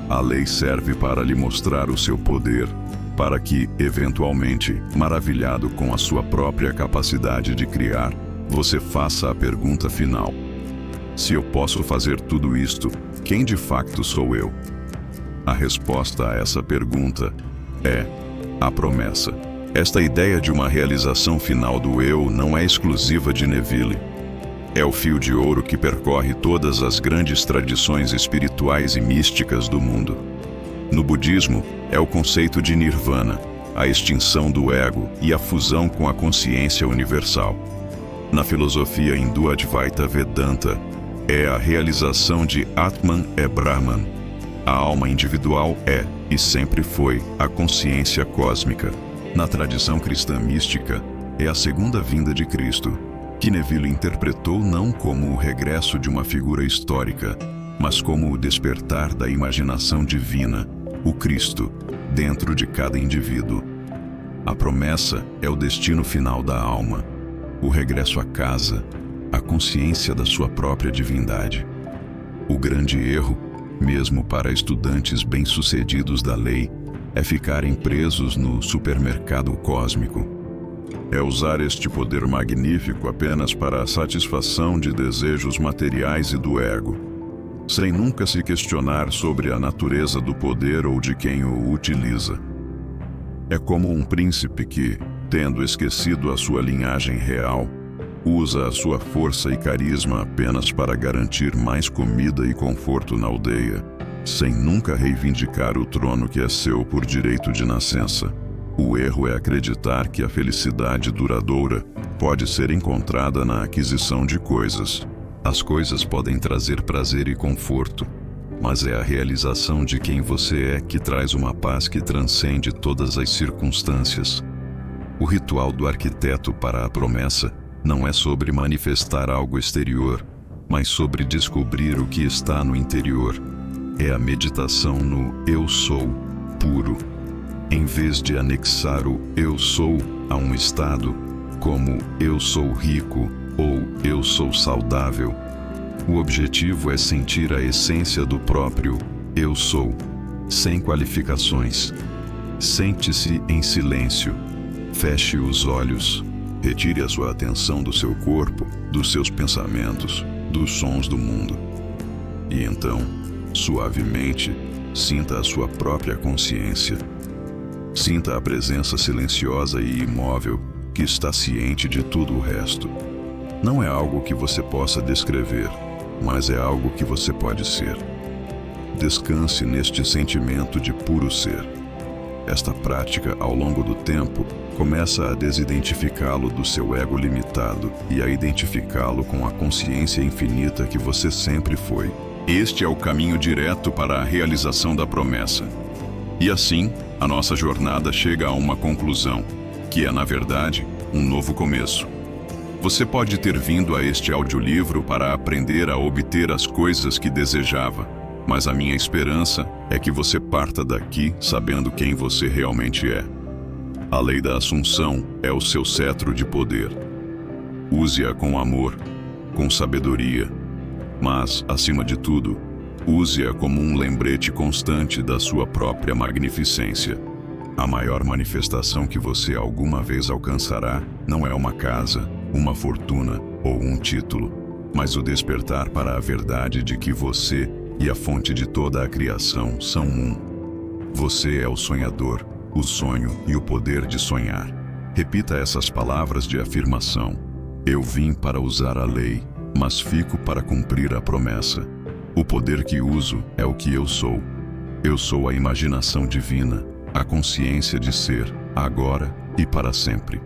A lei serve para lhe mostrar o seu poder, para que, eventualmente, maravilhado com a sua própria capacidade de criar, você faça a pergunta final: se eu posso fazer tudo isto, quem de facto sou eu? A resposta a essa pergunta é a promessa. Esta ideia de uma realização final do eu não é exclusiva de Neville. É o fio de ouro que percorre todas as grandes tradições espirituais e místicas do mundo. No budismo, é o conceito de nirvana, a extinção do ego e a fusão com a consciência universal. Na filosofia hindu Advaita Vedanta, é a realização de Atman é Brahman. A alma individual é, e sempre foi, a consciência cósmica. Na tradição cristã mística, é a segunda vinda de Cristo, que Neville interpretou não como o regresso de uma figura histórica, mas como o despertar da imaginação divina, o Cristo, dentro de cada indivíduo. A promessa é o destino final da alma, o regresso à casa, a consciência da sua própria divindade. O grande erro, mesmo para estudantes bem-sucedidos da lei, é ficarem presos no supermercado cósmico. É usar este poder magnífico apenas para a satisfação de desejos materiais e do ego, sem nunca se questionar sobre a natureza do poder ou de quem o utiliza. É como um príncipe que, tendo esquecido a sua linhagem real, usa a sua força e carisma apenas para garantir mais comida e conforto na aldeia, sem nunca reivindicar o trono que é seu por direito de nascença. O erro é acreditar que a felicidade duradoura pode ser encontrada na aquisição de coisas. As coisas podem trazer prazer e conforto, mas é a realização de quem você é que traz uma paz que transcende todas as circunstâncias. O ritual do arquiteto para a promessa não é sobre manifestar algo exterior, mas sobre descobrir o que está no interior. É a meditação no Eu Sou puro. Em vez de anexar o eu sou a um estado, como eu sou rico ou eu sou saudável, o objetivo é sentir a essência do próprio eu sou, sem qualificações. Sente-se em silêncio, feche os olhos, retire a sua atenção do seu corpo, dos seus pensamentos, dos sons do mundo. E então, suavemente, sinta a sua própria consciência. Sinta a presença silenciosa e imóvel que está ciente de tudo o resto. Não é algo que você possa descrever, mas é algo que você pode ser. Descanse neste sentimento de puro ser. Esta prática, ao longo do tempo, começa a desidentificá-lo do seu ego limitado e a identificá-lo com a consciência infinita que você sempre foi. Este é o caminho direto para a realização da promessa. E assim, a nossa jornada chega a uma conclusão, que é, na verdade, um novo começo. Você pode ter vindo a este audiolivro para aprender a obter as coisas que desejava, mas a minha esperança é que você parta daqui sabendo quem você realmente é. A lei da Assunção é o seu cetro de poder. Use-a com amor, com sabedoria, mas, acima de tudo, use-a como um lembrete constante da sua própria magnificência. A maior manifestação que você alguma vez alcançará não é uma casa, uma fortuna ou um título, mas o despertar para a verdade de que você e a fonte de toda a criação são um. Você é o sonhador, o sonho e o poder de sonhar. Repita essas palavras de afirmação. Eu vim para usar a lei, mas fico para cumprir a promessa. O poder que uso é o que eu sou. Eu sou a imaginação divina, a consciência de ser, agora e para sempre.